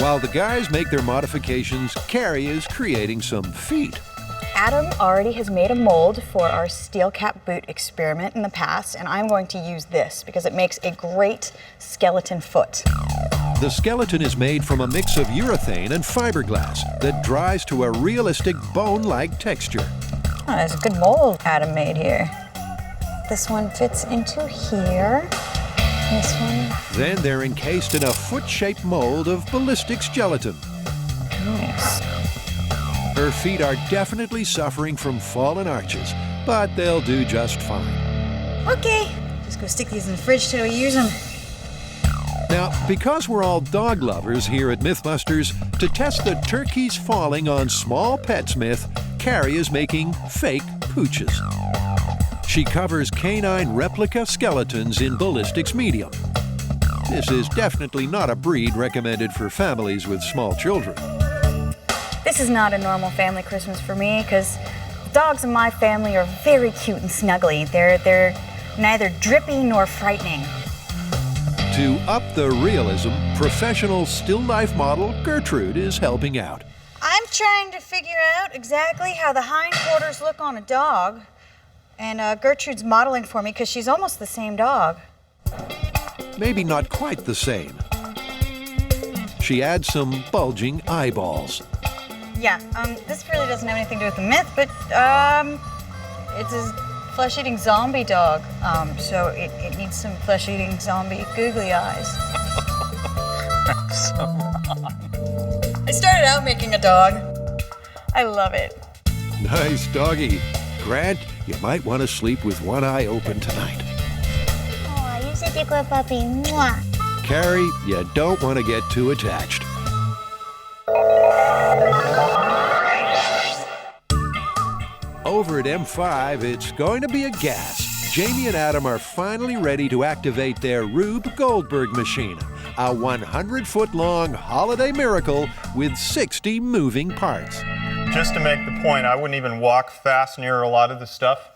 While the guys make their modifications, Carrie is creating some feet. Adam already has made a mold for our steel cap boot experiment in the past, and I'm going to use this because it makes a great skeleton foot. The skeleton is made from a mix of urethane and fiberglass that dries to a realistic bone-like texture. Oh, that's a good mold Adam made here. This one fits into here. This one. Then they're encased in a foot-shaped mold of ballistics gelatin. Nice. Her feet are definitely suffering from fallen arches, but they'll do just fine. Okay, just go stick these in the fridge till we use them. Now, because we're all dog lovers here at MythBusters, to test the turkeys falling on small pets myth, Carrie is making fake pooches. She covers canine replica skeletons in ballistics medium. This is definitely not a breed recommended for families with small children. This is not a normal family Christmas for me because the dogs in my family are very cute and snuggly. They're neither drippy nor frightening. To up the realism, professional still life model Gertrude is helping out. I'm trying to figure out exactly how the hindquarters look on a dog, and Gertrude's modeling for me because she's almost the same dog. Maybe not quite the same. She adds some bulging eyeballs. Yeah, this really doesn't have anything to do with the myth, but it's a flesh-eating zombie dog, so it needs some flesh-eating zombie googly eyes. So wrong. I started out making a dog. I love it. Nice doggy. Grant, you might want to sleep with one eye open tonight. Oh, you're such a good puppy. Mwah. Carrie, you don't want to get too attached. Over at M5, it's going to be a gas. Jamie and Adam are finally ready to activate their Rube Goldberg machine, a 100-foot-long holiday miracle with 60 moving parts. Just to make the point, I wouldn't even walk fast near a lot of this stuff,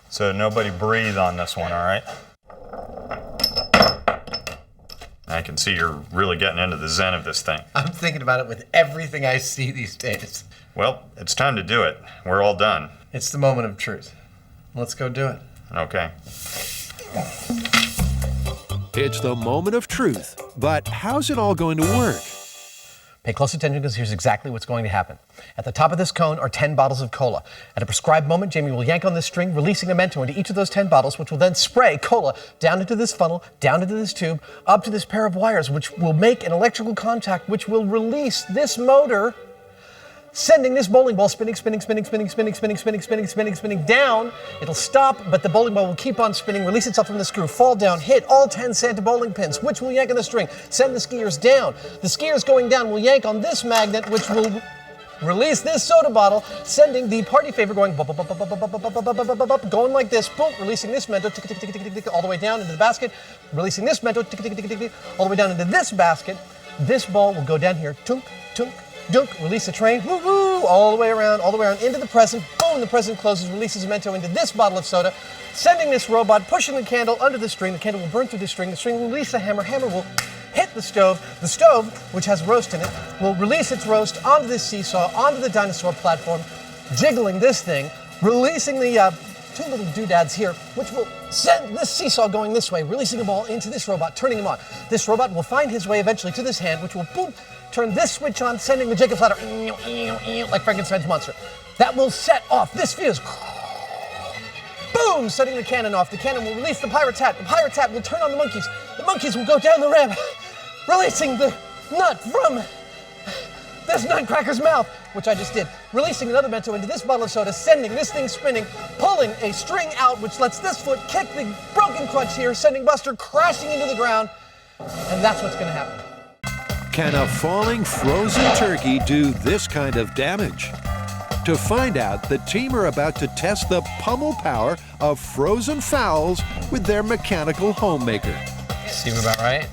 so nobody breathe on this one, all right? I can see you're really getting into the zen of this thing. I'm thinking about it with everything I see these days. Well, it's time to do it. We're all done. It's the moment of truth. Let's go do it. Okay. It's the moment of truth, but how's it all going to work? Pay close attention because here's exactly what's going to happen. At the top of this cone are 10 bottles of cola. At a prescribed moment, Jamie will yank on this string, releasing a Mento into each of those 10 bottles, which will then spray cola down into this funnel, down into this tube, up to this pair of wires, which will make an electrical contact, which will release this motor, sending this bowling ball spinning down. It'll stop, but the bowling ball will keep on spinning, release itself from the screw, fall down, hit all 10 Santa bowling pins, which will yank on the string, send the skiers down. The skiers going down will yank on this magnet, which will release this soda bottle, sending the party favor going going like this, boom, releasing this Mento all the way down into the basket, releasing this Mento all the way down into this basket. This ball will go down here, tunk, tunk, dunk, release the train, woo woo, all the way around into the present. Boom, the present closes, releases Mento into this bottle of soda, sending this robot, pushing the candle under the string. The candle will burn through the string will release the hammer will hit the stove. The stove, which has roast in it, will release its roast onto this seesaw, onto the dinosaur platform, jiggling this thing, releasing the two little doodads here, which will send this seesaw going this way, releasing a ball into this robot, turning him on. This robot will find his way eventually to this hand, which will boom, turn this switch on, sending the Jacob's ladder like Frankenstein's monster. That will set off this fuse. Boom, setting the cannon off. The cannon will release the pirate's hat. The pirate's hat will turn on the monkeys. The monkeys will go down the ramp, releasing the nut from this nutcracker's mouth, which I just did. Releasing another Mento into this bottle of soda, sending this thing spinning, pulling a string out, which lets this foot kick the broken crutch here, sending Buster crashing into the ground. And that's what's going to happen. Can a falling frozen turkey do this kind of damage? To find out, the team are about to test the pummel power of frozen fowls with their mechanical homemaker. Seem about right?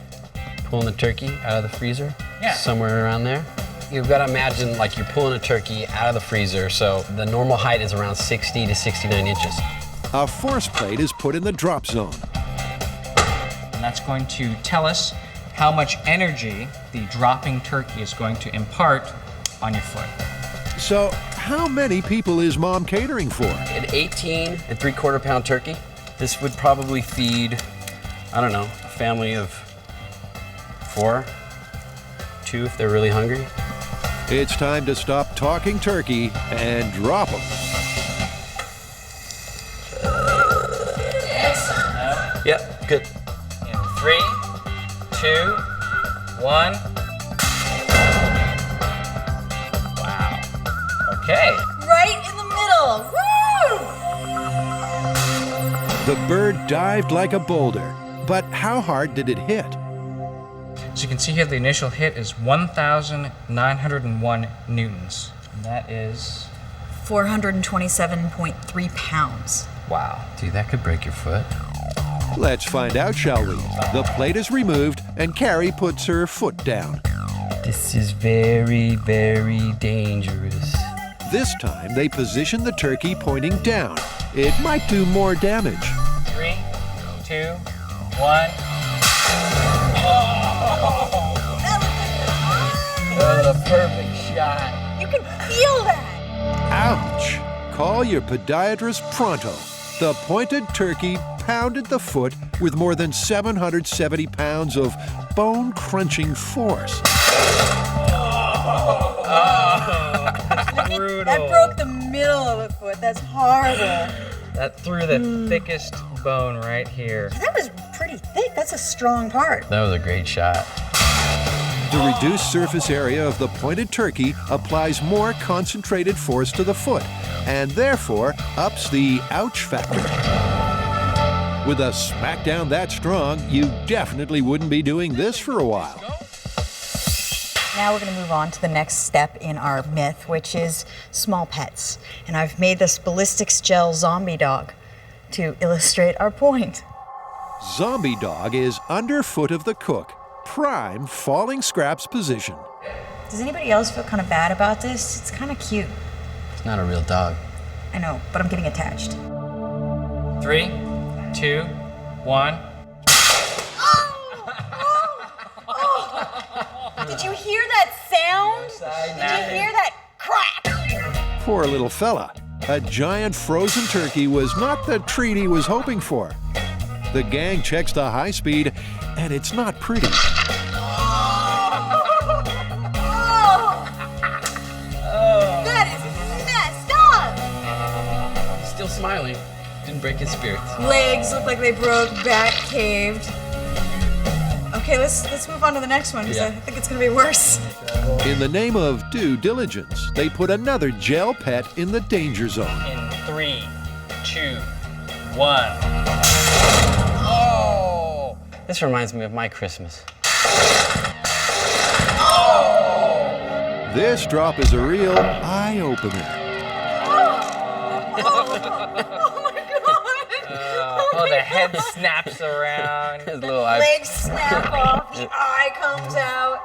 Pulling the turkey out of the freezer? Yeah. Somewhere around there? You've got to imagine like you're pulling a turkey out of the freezer, so the normal height is around 60 to 69 inches. A force plate is put in the drop zone. And that's going to tell us how much energy the dropping turkey is going to impart on your foot. So, how many people is Mom catering for? An 18 3/4 pound turkey. This would probably feed, I don't know, a family of 4, 2 if they're really hungry. It's time to stop talking turkey and drop them. Yep, good. In 3, 2, 1. Wow. Okay. Right in the middle. Woo! The bird dived like a boulder, but how hard did it hit? As you can see here, the initial hit is 1,901 newtons. And that is 427.3 pounds. wow. Dude, that could break your foot. Let's find out, shall we? The plate is removed, and Carrie puts her foot down. This is very, very dangerous. This time, they position the turkey pointing down. It might do more damage. 3, 2, 1. That was a perfect shot. You can feel that. Ouch! Call your podiatrist pronto. The pointed turkey pounded the foot with more than 770 pounds of bone-crunching force. Brutal. That broke the middle of the foot. That's horrible. That threw the thickest bone right here. That was pretty thick. That's a strong part. That was a great shot. The reduced surface area of the pointed turkey applies more concentrated force to the foot, and therefore ups the ouch factor. With a smackdown that strong, you definitely wouldn't be doing this for a while. Now we're going to move on to the next step in our myth, which is small pets. And I've made this ballistics gel zombie dog to illustrate our point. Zombie dog is underfoot of the cook, prime falling scraps position. Does anybody else feel kind of bad about this? It's kind of cute. It's not a real dog. I know, but I'm getting attached. 3, 2, 1. Did you hear that sound? Did you hear that crack? Poor little fella. A giant frozen turkey was not the treat he was hoping for. The gang checks the high speed, and it's not pretty. That is messed up. Still smiling. Didn't break his spirits. Legs look like they broke, back caved. Okay, let's move on to the next one because I think it's gonna be worse. In the name of due diligence, they put another gel pet in the danger zone. In 3, 2, 1. Oh! This reminds me of my Christmas. This drop is a real eye-opener. Oh, the head snaps around. His little eye. Legs snap off, the eye comes out.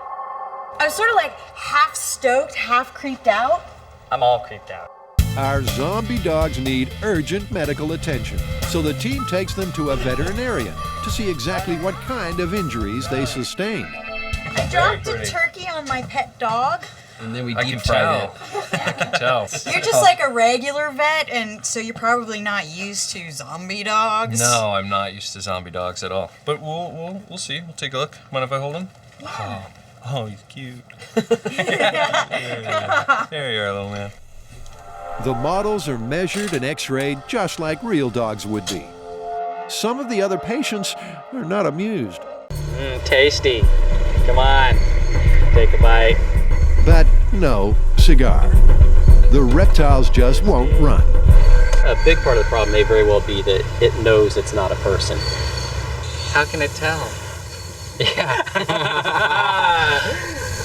I was sort of like half stoked, half creeped out. I'm all creeped out. Our zombie dogs need urgent medical attention, so the team takes them to a veterinarian to see exactly what kind of injuries they sustained. I dropped a turkey on my pet dog. And then we I deep can fried tell. it. I can tell. You're just like a regular vet, and so you're probably not used to zombie dogs. No, I'm not used to zombie dogs at all. But we'll see. We'll take a look. Mind if I hold him? Yeah. Oh, he's cute. There you are, little man. The models are measured and x-rayed just like real dogs would be. Some of the other patients are not amused. Tasty. Come on. Take a bite. But no cigar. The reptiles just won't run. A big part of the problem may very well be that it knows it's not a person. How can it tell? Yeah.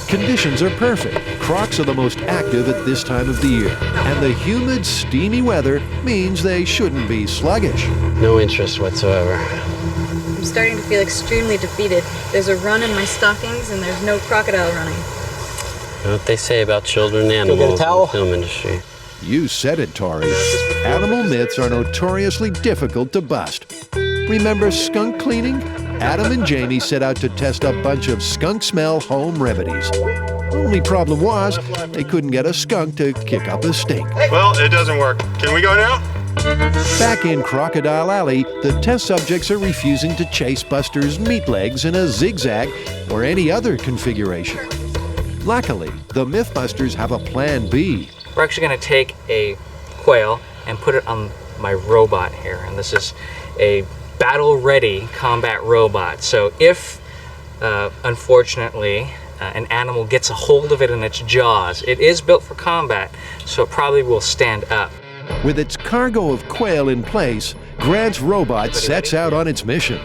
Conditions are perfect. Crocs are the most active at this time of the year, and the humid, steamy weather means they shouldn't be sluggish. No interest whatsoever. I'm starting to feel extremely defeated. There's a run in my stockings, and there's no crocodile running. You know what they say about children and animals in the film industry. You said it, Tori. Animal myths are notoriously difficult to bust. Remember skunk cleaning? Adam and Jamie set out to test a bunch of skunk smell home remedies. Only problem was, they couldn't get a skunk to kick up a stink. Well, it doesn't work. Can we go now? Back in Crocodile Alley, the test subjects are refusing to chase Buster's meat legs in a zigzag or any other configuration. Luckily, the MythBusters have a plan B. We're actually going to take a quail and put it on my robot here, and this is a battle-ready combat robot. So if, unfortunately, an animal gets a hold of it in its jaws, it is built for combat, so it probably will stand up. With its cargo of quail in place, Grant's robot sets out on its mission.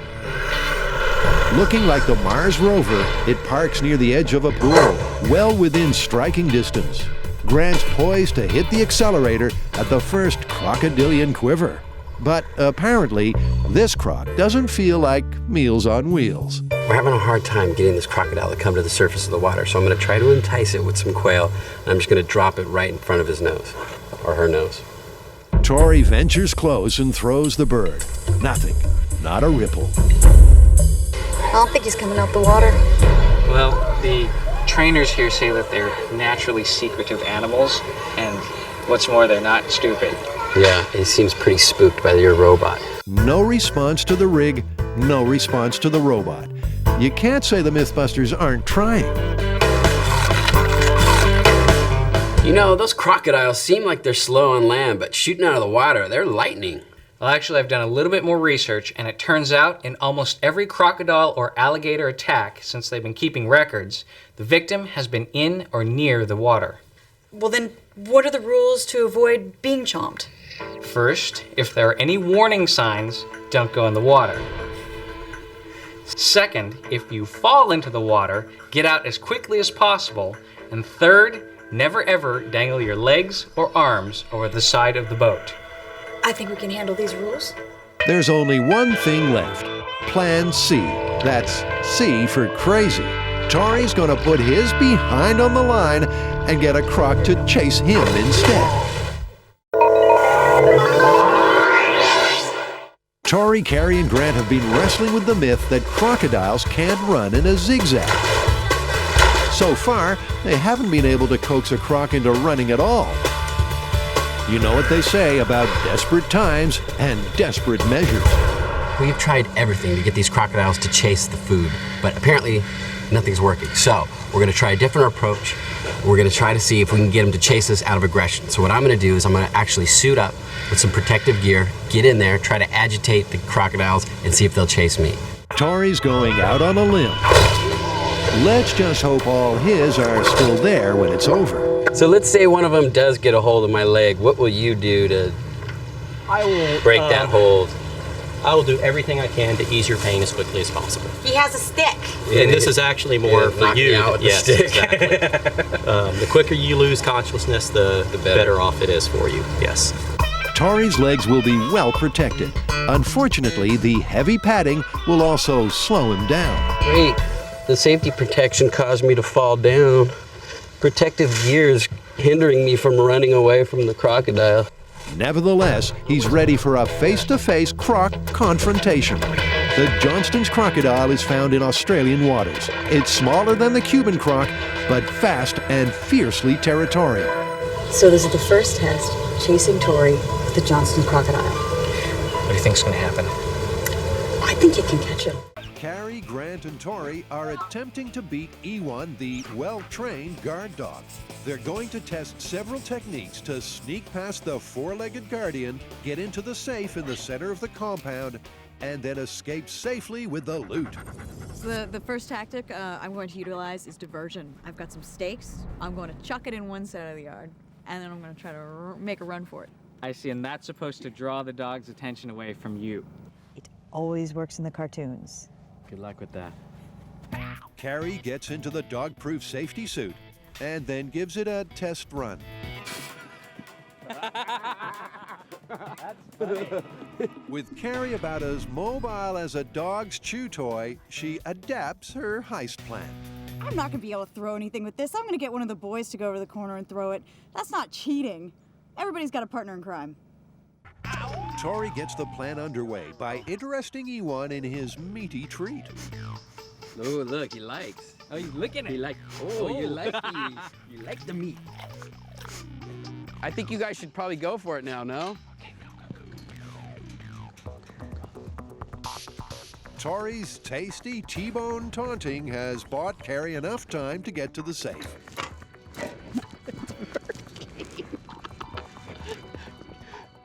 Looking like the Mars rover, it parks near the edge of a pool, well within striking distance. Grant's poised to hit the accelerator at the first crocodilian quiver. But apparently, this croc doesn't feel like Meals on Wheels. We're having a hard time getting this crocodile to come to the surface of the water, so I'm going to try to entice it with some quail, and I'm just going to drop it right in front of his nose, or her nose. Tori ventures close and throws the bird. Nothing. Not a ripple. I don't think he's coming out the water. Well, the trainers here say that they're naturally secretive animals, and what's more, they're not stupid. Yeah, he seems pretty spooked by your robot. No response to the rig, no response to the robot. You can't say the MythBusters aren't trying. You know, those crocodiles seem like they're slow on land, but shooting out of the water, they're lightning. Well, actually, I've done a little bit more research, and it turns out in almost every crocodile or alligator attack since they've been keeping records, the victim has been in or near the water. Well, then what are the rules to avoid being chomped? First, if there are any warning signs, don't go in the water. Second, if you fall into the water, get out as quickly as possible. And third, never ever dangle your legs or arms over the side of the boat. I think we can handle these rules. There's only one thing left. Plan C. That's C for crazy. Tori's gonna put his behind on the line and get a croc to chase him instead. Tori, Carrie, and Grant have been wrestling with the myth that crocodiles can't run in a zigzag. So far, they haven't been able to coax a croc into running at all. You know what they say about desperate times and desperate measures. We've tried everything to get these crocodiles to chase the food, but apparently nothing's working. So we're going to try a different approach. We're going to try to see if we can get them to chase us out of aggression. So what I'm going to do is I'm going to actually suit up with some protective gear, get in there, try to agitate the crocodiles, and see if they'll chase me. Tori's going out on a limb. Let's just hope all his are still there when it's over. So let's say one of them does get a hold of my leg. What will you do to break that hold? I will do everything I can to ease your pain as quickly as possible. He has a stick. And this is actually more for knock me you. out with the Yes, stick. exactly. The quicker you lose consciousness, the better off it is for you. Yes. Tori's legs will be well protected. Unfortunately, the heavy padding will also slow him down. Wait, the safety protection caused me to fall down. Protective gear is hindering me from running away from the crocodile. Nevertheless, he's ready for a face-to-face croc confrontation. The Johnston's crocodile is found in Australian waters. It's smaller than the Cuban croc, but fast and fiercely territorial. So this is the first test, chasing Tori with the Johnston crocodile. What do you think's going to happen? I think you can catch him. Carrie, Grant, and Tori are attempting to beat E1, the well-trained guard dog. They're going to test several techniques to sneak past the four-legged guardian, get into the safe in the center of the compound, and then escape safely with the loot. So the first tactic I'm going to utilize is diversion. I've got some stakes. I'm going to chuck it in one side of the yard, and then I'm going to try to make a run for it. I see, and that's supposed to draw the dog's attention away from you. It always works in the cartoons. Good luck with that. Carrie gets into the dog-proof safety suit and then gives it a test run. With Carrie about as mobile as a dog's chew toy, she adapts her heist plan. I'm not going to be able to throw anything with this. I'm going to get one of the boys to go over to the corner and throw it. That's not cheating. Everybody's got a partner in crime. Tori gets the plan underway by interesting Ewan in his meaty treat. Oh, look, he likes. Oh, he's looking at it. You like the meat. I think you guys should probably go for it now, no? Tori's tasty T-bone taunting has bought Carrie enough time to get to the safe.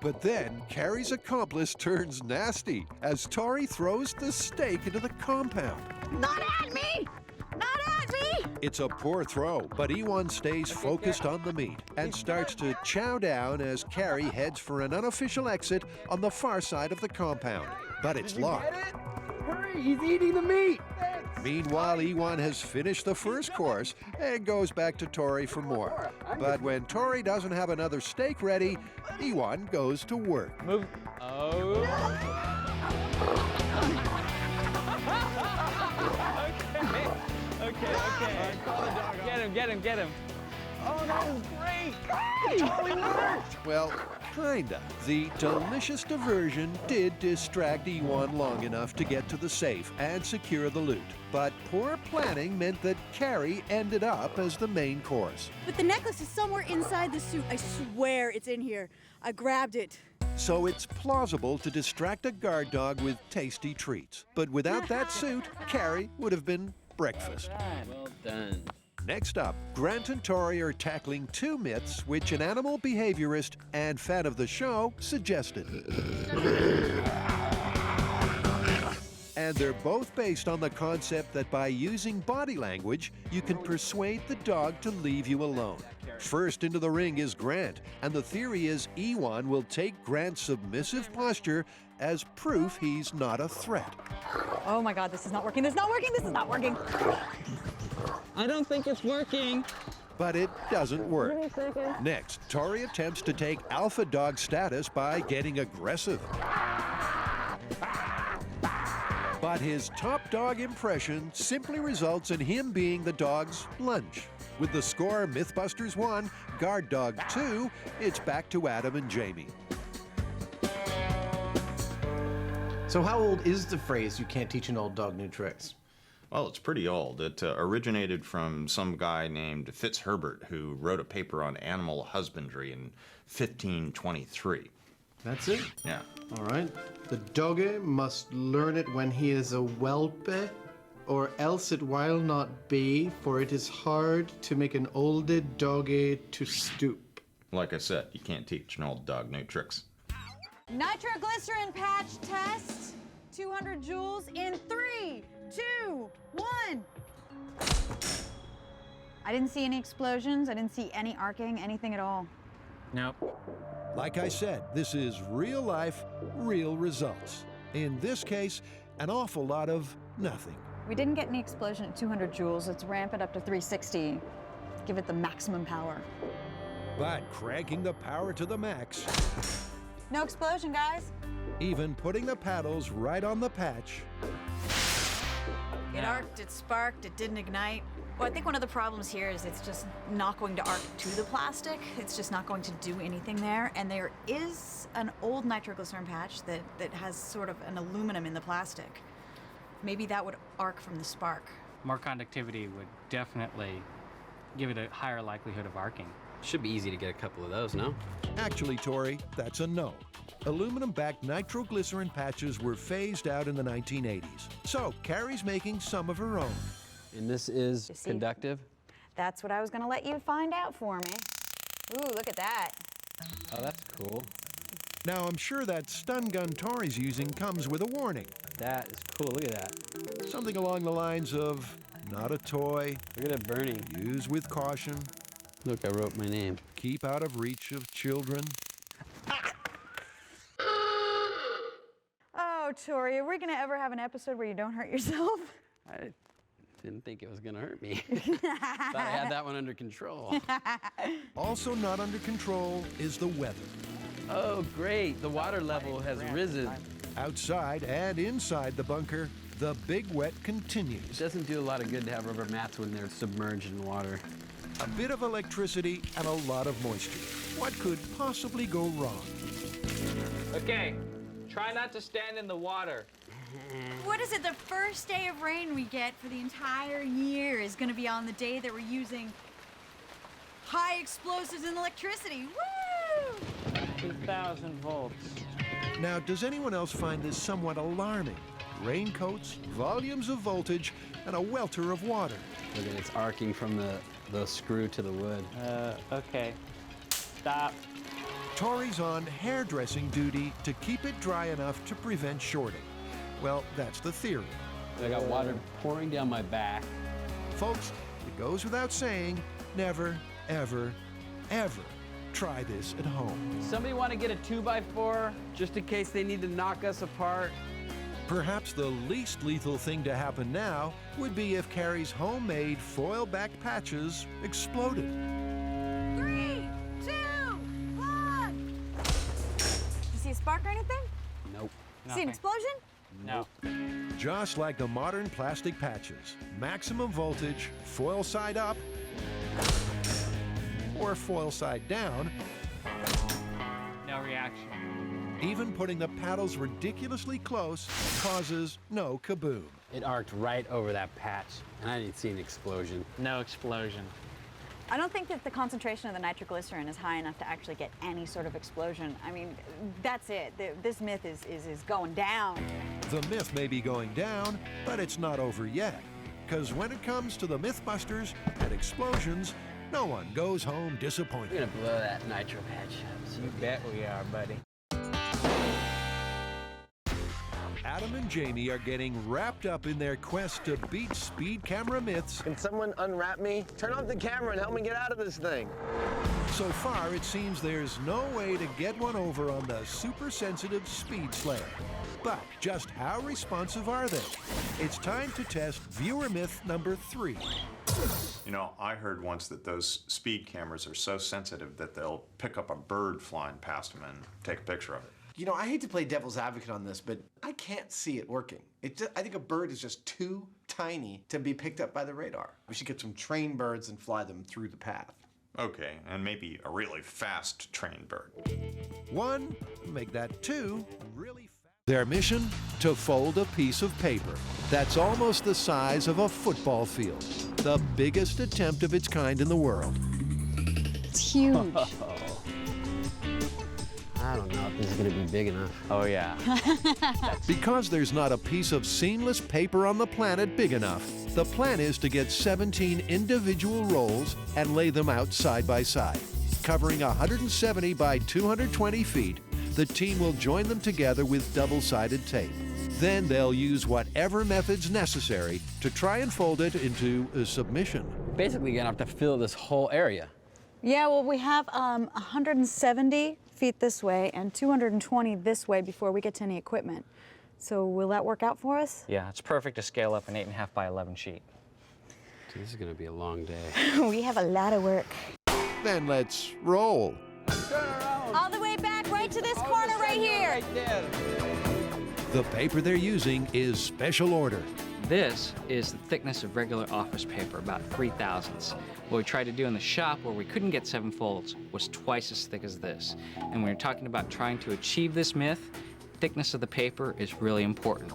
But then Carrie's accomplice turns nasty as Tori throws the steak into the compound. Not at me! Not at me! It's a poor throw, but Ewan stays focused on the meat and starts to chow down as Carrie heads for an unofficial exit on the far side of the compound. But it's locked. Hurry, he's eating the meat. Meanwhile, Ewan has finished the first course and goes back to Tori for more. But when Tori doesn't have another steak ready, Ewan goes to work. Move. Oh. Okay. Call the dog. Get him. Oh, that was great. It totally worked. Well, kinda. The delicious diversion did distract Ewan long enough to get to the safe and secure the loot. But poor planning meant that Carrie ended up as the main course. But the necklace is somewhere inside the suit. I swear it's in here. I grabbed it. So it's plausible to distract a guard dog with tasty treats. But without that suit, Carrie would have been breakfast. Well done. Next up, Grant and Tori are tackling two myths which an animal behaviorist and fan of the show suggested. And they're both based on the concept that by using body language, you can persuade the dog to leave you alone. First into the ring is Grant, and the theory is Ewan will take Grant's submissive posture as proof he's not a threat. Oh my God, this is not working. This is not working. I don't think it's working. But it doesn't work. Next, Tori attempts to take alpha dog status by getting aggressive. But his top dog impression simply results in him being the dog's lunch. With the score MythBusters 1, Guard Dog 2, it's back to Adam and Jamie. So how old is the phrase, you can't teach an old dog new tricks? Well, it's pretty old. It originated from some guy named Fitzherbert who wrote a paper on animal husbandry in 1523. That's it? Yeah. All right. The dogge must learn it when he is a whelpe, or else it will not be, for it is hard to make an olde dogge to stoop. Like I said, you can't teach an old dog new tricks. Nitroglycerin patch test. 200 joules in 3, 2, 1. I didn't see any explosions. I didn't see any arcing, anything at all. Nope. Like I said, this is real life, real results. In this case, an awful lot of nothing. We didn't get any explosion at 200 joules. Let's ramp it up to 360. Give it the maximum power. But cranking the power to the max, No explosion, guys. even putting the paddles right on the patch, It arced, it sparked, it didn't ignite. Well, I think one of the problems here is it's just not going to arc to the plastic. It's just not going to do anything there. And there is an old nitroglycerin patch that has sort of an aluminum in the plastic. Maybe that would arc from the spark. More conductivity would definitely give it a higher likelihood of arcing. Should be easy to get a couple of those, no? Actually, Tori, that's a no. Aluminum-backed nitroglycerin patches were phased out in the 1980s. So Carrie's making some of her own. And this is see? conductive? That's what I was gonna let you find out for me. Ooh, look at that. Oh, that's cool. Now, I'm sure that stun gun Tori's using comes with a warning. That is cool, look at that. Something along the lines of, not a toy, Look at it burning. use with caution, Look, I wrote my name. keep out of reach of children. Oh, Tori, are we gonna ever have an episode where you don't hurt yourself? I didn't think it was gonna hurt me. Thought I had that one under control. Also not under control is the weather. Oh, great, the water level has risen. Outside and inside the bunker, the big wet It continues. doesn't do a lot of good to have rubber mats when they're submerged in water. A bit of electricity and a lot of moisture. What could possibly go wrong? Okay, try not to stand in the water. What is it? The first day of rain we get for the entire year is going to be on the day that we're using high explosives and electricity. Woo! 2,000 volts. Now, does anyone else find this somewhat alarming? Raincoats, volumes of voltage, and a welter of water. Look at it's arcing from the screw to the wood. Okay. Stop. Tori's on hairdressing duty to keep it dry enough to prevent shorting. Well, that's the theory. I got water pouring down my back. Folks, it goes without saying, never, ever, ever try this at home. Somebody want to get a 2x4 just in case they need to knock us apart? Perhaps the least lethal thing to happen now would be if Carrie's homemade foil-back patches exploded. 3, 2, 1. You see a spark or anything? Nope. See an explosion? No. Just like the modern plastic patches, maximum voltage, foil side up, or foil side down. No reaction. Even putting the paddles ridiculously close causes no kaboom. It arced right over that patch, and I didn't see an explosion. No explosion. I don't think that the concentration of the nitroglycerin is high enough to actually get any sort of explosion. I mean, that's it. This myth is going down. The myth may be going down, but it's not over yet. Because when it comes to the MythBusters and explosions, no one goes home disappointed. We're gonna blow that nitro patch up. You bet we are, buddy. Adam and Jamie are getting wrapped up in their quest to beat speed camera myths. Can someone unwrap me? Turn off the camera and help me get out of this thing. So far, it seems there's no way to get one over on the super sensitive speed slayer. But just how responsive are they? It's time to test viewer myth number 3. You know, I heard once that those speed cameras are so sensitive that they'll pick up a bird flying past them and take a picture of it. You know, I hate to play devil's advocate on this, but I can't see it working. I think a bird is just too tiny to be picked up by the radar. We should get some trained birds and fly them through the path. Okay, and maybe a really fast trained bird. 1, make that 2, really fast. Their mission? To fold a piece of paper that's almost the size of a football field. The biggest attempt of its kind in the world. It's huge. I don't know if this is gonna be big enough. Oh, yeah. Because there's not a piece of seamless paper on the planet big enough, the plan is to get 17 individual rolls and lay them out side by side. Covering 170 by 220 feet, the team will join them together with double-sided tape. Then they'll use whatever methods necessary to try and fold it into a submission. Basically, you're gonna have to fill this whole area. Yeah, well, we have 170 feet this way and 220 this way before we get to any equipment. So will that work out for us? Yeah, it's perfect to scale up an 8.5 by 11 sheet. This is gonna be a long day. We have a lot of work. Then let's roll. All the way back right to this corner right here. Right there. The paper they're using is special order. This is the thickness of regular office paper, about 3 thousandths. What we tried to do in the shop, where we couldn't get 7 folds, was twice as thick as this. And when you're talking about trying to achieve this myth, thickness of the paper is really important.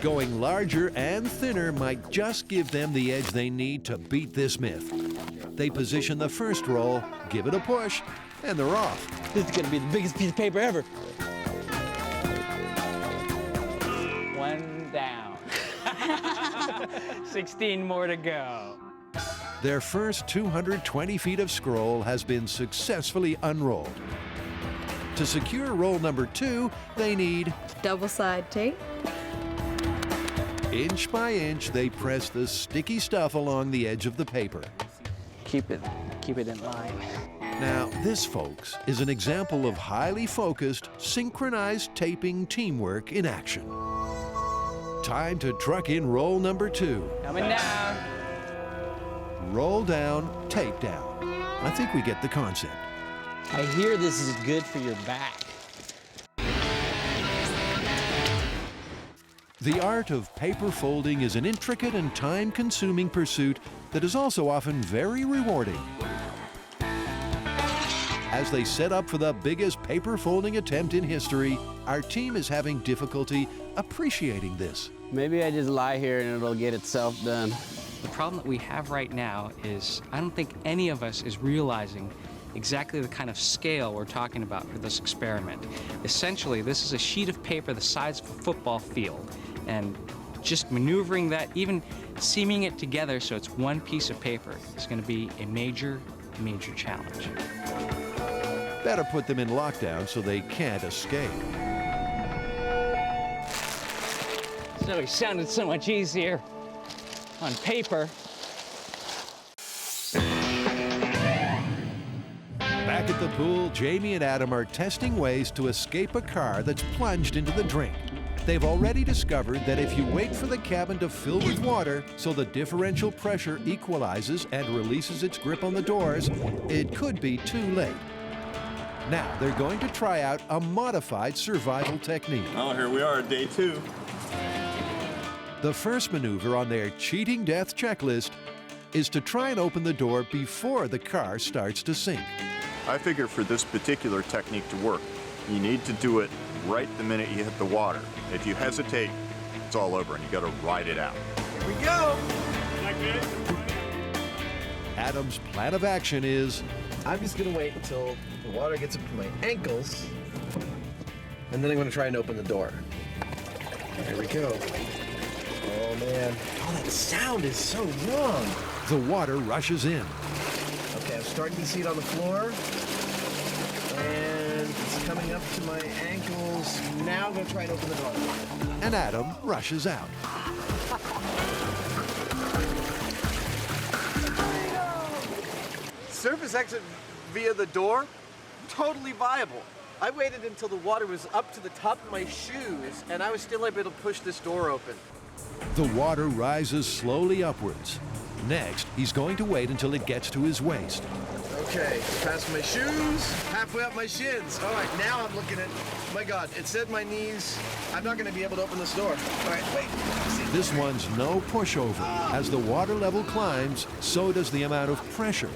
Going larger and thinner might just give them the edge they need to beat this myth. They position the first roll, give it a push, and they're off. This is gonna be the biggest piece of paper ever. One down. 16 more to go. Their first 220 feet of scroll has been successfully unrolled. To secure roll number 2, they need Double-side tape. inch by inch, they press the sticky stuff along the edge of the paper. Keep it in line. Now, this, folks, is an example of highly focused, synchronized taping teamwork in action. Time to truck in roll number 2. Coming down. Roll down, tape down. I think we get the concept. I hear this is good for your back. The art of paper folding is an intricate and time-consuming pursuit that is also often very rewarding. As they set up for the biggest paper folding attempt in history, our team is having difficulty appreciating this. Maybe I just lie here and it'll get itself done. The problem that we have right now is I don't think any of us is realizing exactly the kind of scale we're talking about for this experiment. Essentially, this is a sheet of paper the size of a football field, and just maneuvering that, even seaming it together so it's one piece of paper, is going to be a major, major challenge. Better put them in lockdown so they can't escape. So it sounded so much easier on paper. Back at the pool, Jamie and Adam are testing ways to escape a car that's plunged into the drink. They've already discovered that if you wait for the cabin to fill with water so the differential pressure equalizes and releases its grip on the doors, it could be too late. Now they're going to try out a modified survival technique. Oh, here we are, day 2. The first maneuver on their cheating death checklist is to try and open the door before the car starts to sink. I figure for this particular technique to work, you need to do it right the minute you hit the water. If you hesitate, it's all over and you gotta ride it out. Here we go. Adam's plan of action is, I'm just gonna wait until the water gets up to my ankles, and then I'm gonna try and open the door. There we go. Oh man, oh that sound is so wrong. The water rushes in. Okay, I'm starting to see it on the floor, and it's coming up to my ankles. Now I'm gonna try and open the door. And Adam rushes out. Surface exit via the door, totally viable. I waited until the water was up to the top of my shoes, and I was still able to push this door open. The water rises slowly upwards. Next, he's going to wait until it gets to his waist. Okay, past my shoes, halfway up my shins. All right, now I'm looking at, my God, it's at my knees. I'm not gonna be able to open this door. All right, wait. This one's no pushover. As the water level climbs, so does the amount of pressure.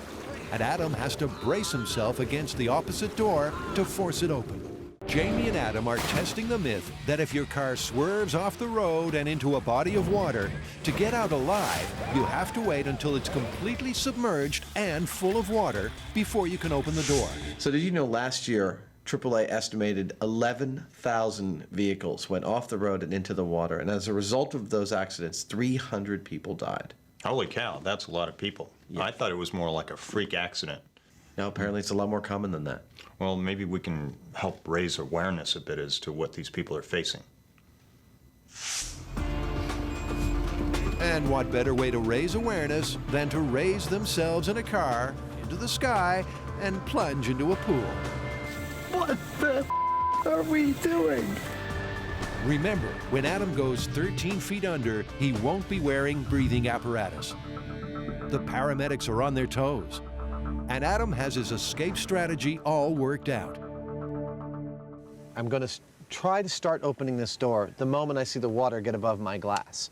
And Adam has to brace himself against the opposite door to force it open. Jamie and Adam are testing the myth that if your car swerves off the road and into a body of water, to get out alive, you have to wait until it's completely submerged and full of water before you can open the door. So did you know last year, AAA estimated 11,000 vehicles went off the road and into the water, and as a result of those accidents, 300 people died. Holy cow, that's a lot of people. Yeah. I thought it was more like a freak accident. No, apparently it's a lot more common than that. Well, maybe we can help raise awareness a bit as to what these people are facing. And what better way to raise awareness than to raise themselves in a car into the sky and plunge into a pool? What the are we doing? Remember, when Adam goes 13 feet under, he won't be wearing breathing apparatus. The paramedics are on their toes, and Adam has his escape strategy all worked out. I'm going to try to start opening this door the moment I see the water get above my glass.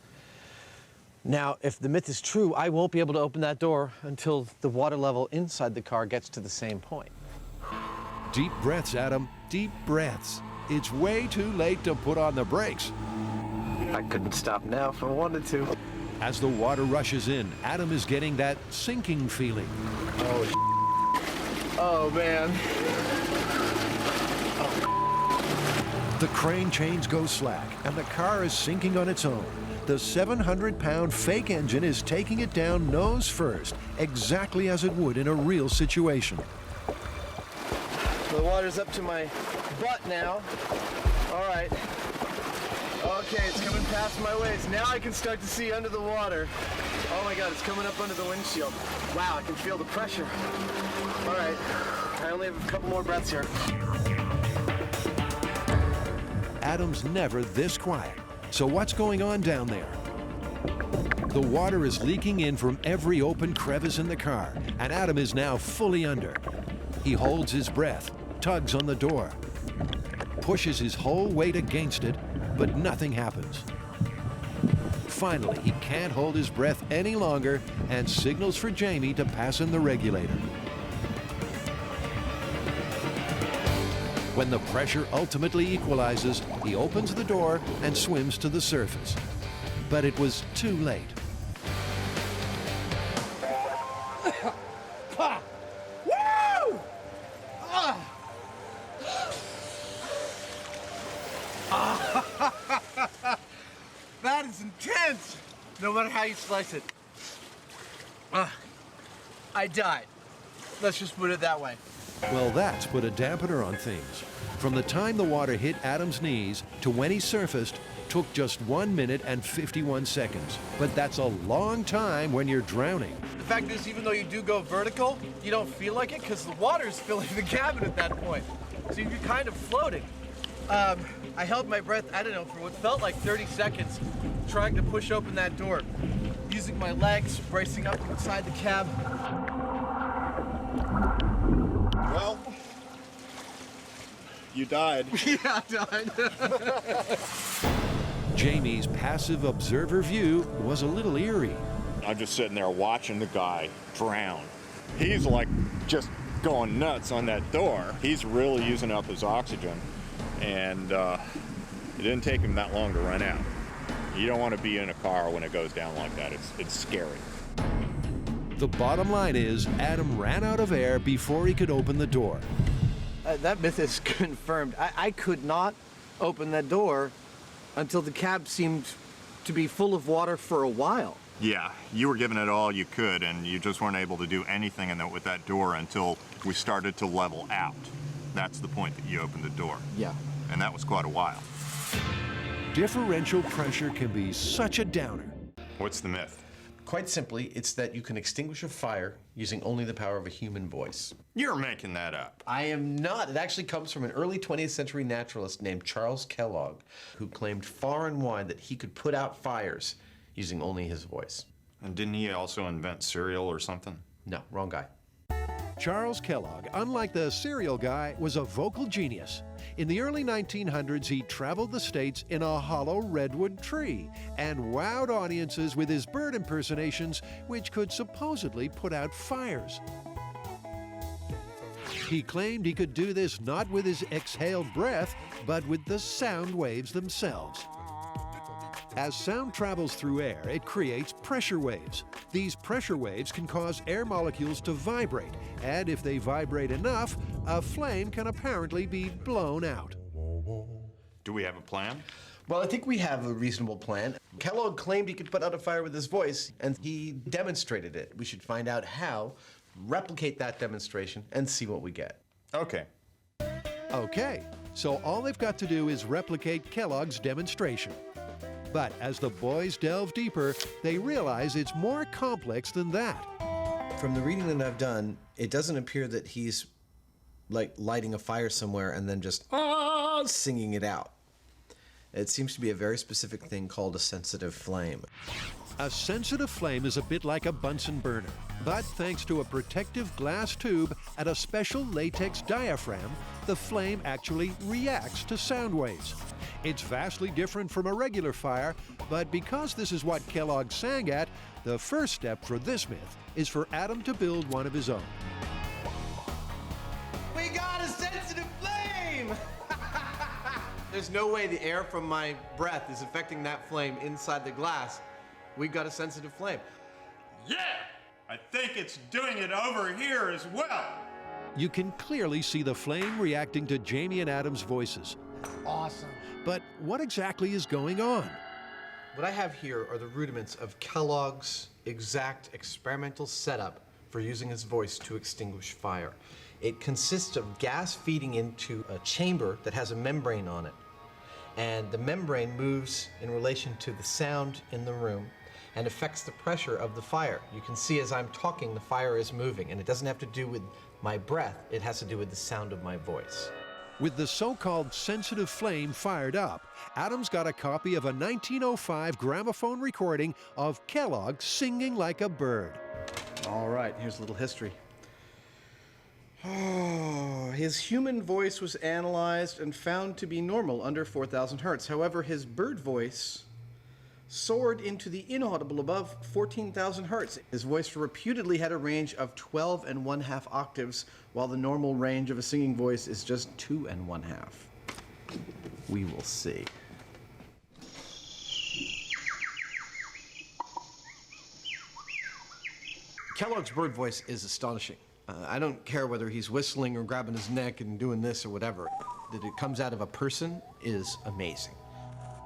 Now, if the myth is true, I won't be able to open that door until the water level inside the car gets to the same point. Deep breaths, Adam, deep breaths. It's way too late to put on the brakes. I couldn't stop now if I wanted to. As the water rushes in, Adam is getting that sinking feeling. Oh man. The crane chains go slack, and the car is sinking on its own. The 700-pound fake engine is taking it down nose first, exactly as it would in a real situation. The water's up to my butt now. All right. Okay, it's coming past my waist. Now I can start to see under the water. Oh my God, it's coming up under the windshield. Wow, I can feel the pressure. All right, I only have a couple more breaths here. Adam's never this quiet. So what's going on down there? The water is leaking in from every open crevice in the car, and Adam is now fully under. He holds his breath, tugs on the door, pushes his whole weight against it, but nothing happens. Finally, he can't hold his breath any longer and signals for Jamie to pass in the regulator. When the pressure ultimately equalizes, he opens the door and swims to the surface. But it was too late. Woo! That is intense, no matter how you slice it. I died. Let's just put it that way. Well, that's put a dampener on things. From the time the water hit Adam's knees to when he surfaced took just 1 minute and 51 seconds. But that's a long time when you're drowning. The fact is, even though you do go vertical, you don't feel like it because the water's filling the cabin at that point. So you're kind of floating. I held my breath, I don't know, for what felt like 30 seconds, trying to push open that door, using my legs, bracing up inside the cab. Well, you died. Yeah, I died. Jamie's passive observer view was a little eerie. I'm just sitting there watching the guy drown. He's like just going nuts on that door. He's really using up his oxygen, and it didn't take him that long to run out. You don't want to be in a car when it goes down like that. It's scary. The bottom line is Adam ran out of air before he could open the door. That myth is confirmed. I could not open that door until the cab seemed to be full of water for a while. Yeah, you were giving it all you could, and you just weren't able to do anything with that door until we started to level out. That's the point that you opened the door. Yeah. And that was quite a while. Differential pressure can be such a downer. What's the myth? Quite simply, it's that you can extinguish a fire using only the power of a human voice. You're making that up. I am not. It actually comes from an early 20th century naturalist named Charles Kellogg, who claimed far and wide that he could put out fires using only his voice. And didn't he also invent cereal or something? No, wrong guy. Charles Kellogg, unlike the cereal guy, was a vocal genius. In the early 1900s, he traveled the states in a hollow redwood tree and wowed audiences with his bird impersonations, which could supposedly put out fires. He claimed he could do this not with his exhaled breath, but with the sound waves themselves. As sound travels through air, it creates pressure waves. These pressure waves can cause air molecules to vibrate, and if they vibrate enough, a flame can apparently be blown out. Do we have a plan? Well, I think we have a reasonable plan. Kellogg claimed he could put out a fire with his voice, and he demonstrated it. We should find out how, replicate that demonstration, and see what we get. Okay. Okay, so all they've got to do is replicate Kellogg's demonstration. But as the boys delve deeper, they realize it's more complex than that. From the reading that I've done, it doesn't appear that he's like lighting a fire somewhere and then just singing it out. It seems to be a very specific thing called a sensitive flame. A sensitive flame is a bit like a Bunsen burner, but thanks to a protective glass tube and a special latex diaphragm, the flame actually reacts to sound waves. It's vastly different from a regular fire, but because this is what Kellogg sang at, the first step for this myth is for Adam to build one of his own. We got a sensitive flame! There's no way the air from my breath is affecting that flame inside the glass. We've got a sensitive flame. Yeah! I think it's doing it over here as well. You can clearly see the flame reacting to Jamie and Adam's voices. Awesome. But what exactly is going on? What I have here are the rudiments of Kellogg's exact experimental setup for using his voice to extinguish fire. It consists of gas feeding into a chamber that has a membrane on it. And the membrane moves in relation to the sound in the room and affects the pressure of the fire. You can see as I'm talking, the fire is moving, and it doesn't have to do with my breath, it has to do with the sound of my voice. With the so-called sensitive flame fired up, Adam's got a copy of a 1905 gramophone recording of Kellogg singing like a bird. All right, here's a little history. Oh, his human voice was analyzed and found to be normal under 4,000 hertz. However, his bird voice soared into the inaudible above 14,000 hertz. His voice reputedly had a range of 12½ octaves, while the normal range of a singing voice is just 2½ half. We will see. Kellogg's bird voice is astonishing. I don't care whether he's whistling or grabbing his neck and doing this or whatever. That it comes out of a person is amazing.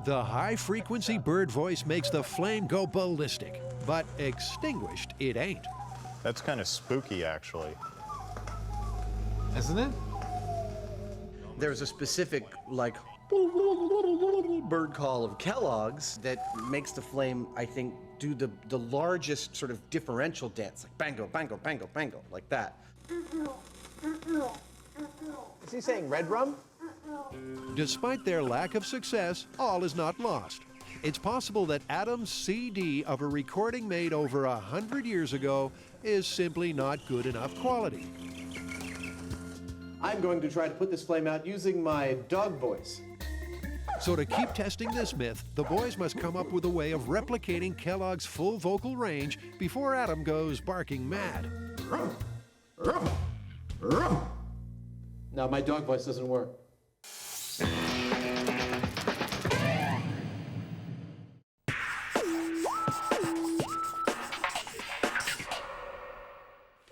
The high-frequency bird voice makes the flame go ballistic, but extinguished it ain't. That's kind of spooky, actually. Isn't it? There's a specific, like, bird call of Kellogg's that makes the flame, I think, do the largest sort of differential dance, like bango, bango, bango, bango, like that. Is he saying red rum? Despite their lack of success, all is not lost. It's possible that Adam's CD of a recording made over 100 years ago is simply not good enough quality. I'm going to try to put this flame out using my dog voice. So to keep testing this myth, the boys must come up with a way of replicating Kellogg's full vocal range before Adam goes barking mad. No, my dog voice doesn't work.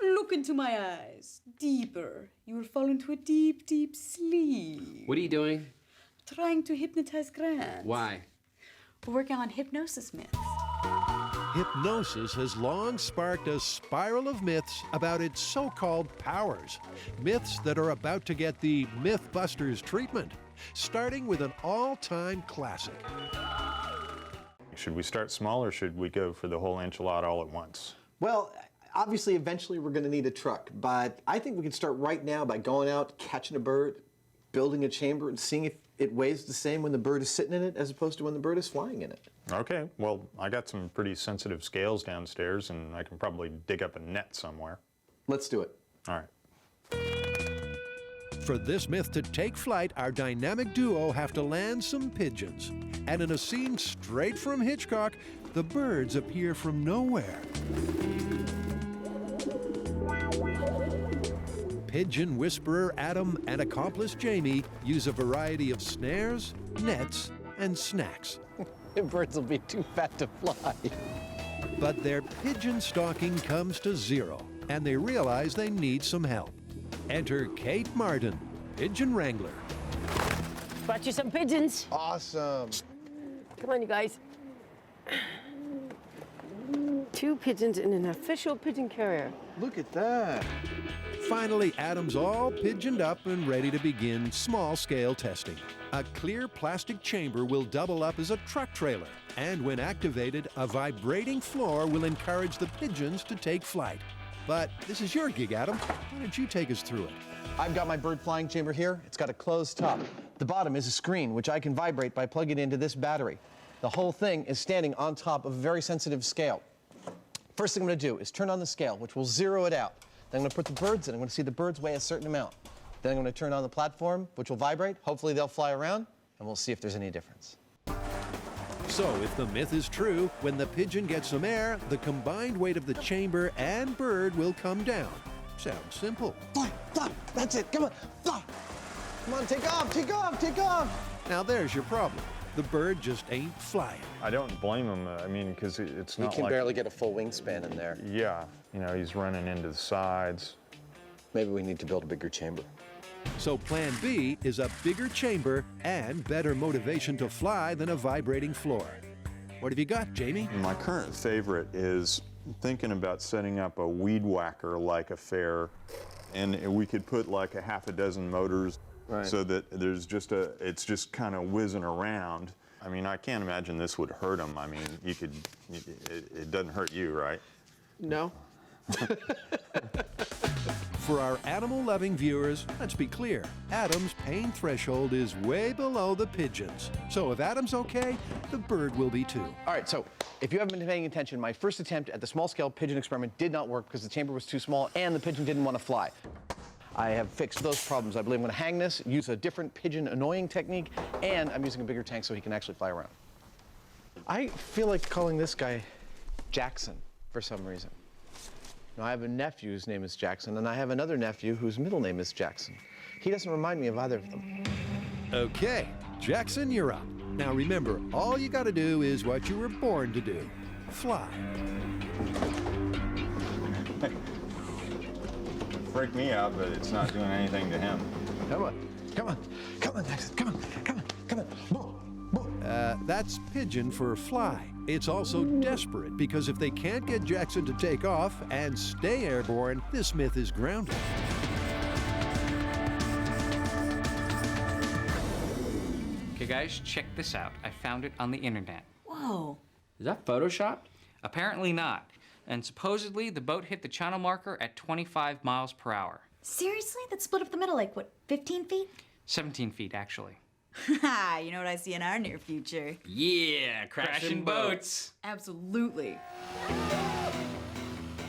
Look into my eyes. Deeper. You will fall into a deep, deep sleep. What are you doing? Trying to hypnotize Grant. Why? We're working on hypnosis myths. Hypnosis has long sparked a spiral of myths about its so-called powers. Myths that are about to get the MythBusters treatment, starting with an all-time classic. Should we start small or should we go for the whole enchilada all at once? Well, obviously, eventually we're going to need a truck, but I think we can start right now by going out, catching a bird, building a chamber, and seeing if it weighs the same when the bird is sitting in it as opposed to when the bird is flying in it. Okay, well, I got some pretty sensitive scales downstairs, and I can probably dig up a net somewhere. Let's do it. All right. For this myth to take flight, our dynamic duo have to land some pigeons. And in a scene straight from Hitchcock, the birds appear from nowhere. Pigeon whisperer Adam and accomplice Jamie use a variety of snares, nets, and snacks. The birds will be too fat to fly. But their pigeon stalking comes to zero, and they realize they need some help. Enter Kate Martin, pigeon wrangler. Brought you some pigeons. Awesome. Come on, you guys. 2 pigeons in an official pigeon carrier. Look at that. Finally, Adam's all pigeoned up and ready to begin small-scale testing. A clear plastic chamber will double up as a truck trailer, and when activated, a vibrating floor will encourage the pigeons to take flight. But this is your gig, Adam. Why don't you take us through it? I've got my bird flying chamber here. It's got a closed top. The bottom is a screen, which I can vibrate by plugging into this battery. The whole thing is standing on top of a very sensitive scale. First thing I'm going to do is turn on the scale, which will zero it out. Then I'm going to put the birds in. I'm going to see the birds weigh a certain amount. Then I'm going to turn on the platform, which will vibrate. Hopefully they'll fly around, and we'll see if there's any difference. So, if the myth is true, when the pigeon gets some air, the combined weight of the chamber and bird will come down. Sounds simple. Fly, fly, that's it, come on, fly. Come on, take off, take off, take off. Now there's your problem. The bird just ain't flying. I don't blame him, I mean, because it's not like... He can barely get a full wingspan in there. Yeah, you know, he's running into the sides. Maybe we need to build a bigger chamber. So plan B is a bigger chamber and better motivation to fly than a vibrating floor. What have you got, Jamie? My current favorite is thinking about setting up a weed whacker-like affair, and we could put like a half a dozen motors so that there's just it's just kind of whizzing around. I mean, I can't imagine this would hurt him. I mean, it doesn't hurt you, right? No. For our animal-loving viewers, let's be clear. Adam's pain threshold is way below the pigeon's. So if Adam's okay, the bird will be too. All right, so if you haven't been paying attention, my first attempt at the small-scale pigeon experiment did not work because the chamber was too small and the pigeon didn't want to fly. I have fixed those problems. I believe I'm going to hang this, use a different pigeon annoying technique, and I'm using a bigger tank so he can actually fly around. I feel like calling this guy Jackson for some reason. Now, I have a nephew whose name is Jackson, and I have another nephew whose middle name is Jackson. He doesn't remind me of either of them. Okay, Jackson, you're up. Now remember, all you gotta do is what you were born to do. Fly. Freaked me out, but it's not doing anything to him. Come on, come on, come on, Jackson, come on, come on, come on. That's pigeon for fly. It's also desperate because if they can't get Jackson to take off and stay airborne, this myth is grounded. Okay guys, check this out. I found it on the internet. Whoa. Is that photoshopped? Apparently not. And supposedly the boat hit the channel marker at 25 miles per hour. Seriously? That's split up the middle like, what, 15 feet? 17 feet, actually. Ha! You know what I see in our near future? Yeah, crashing boats. Absolutely.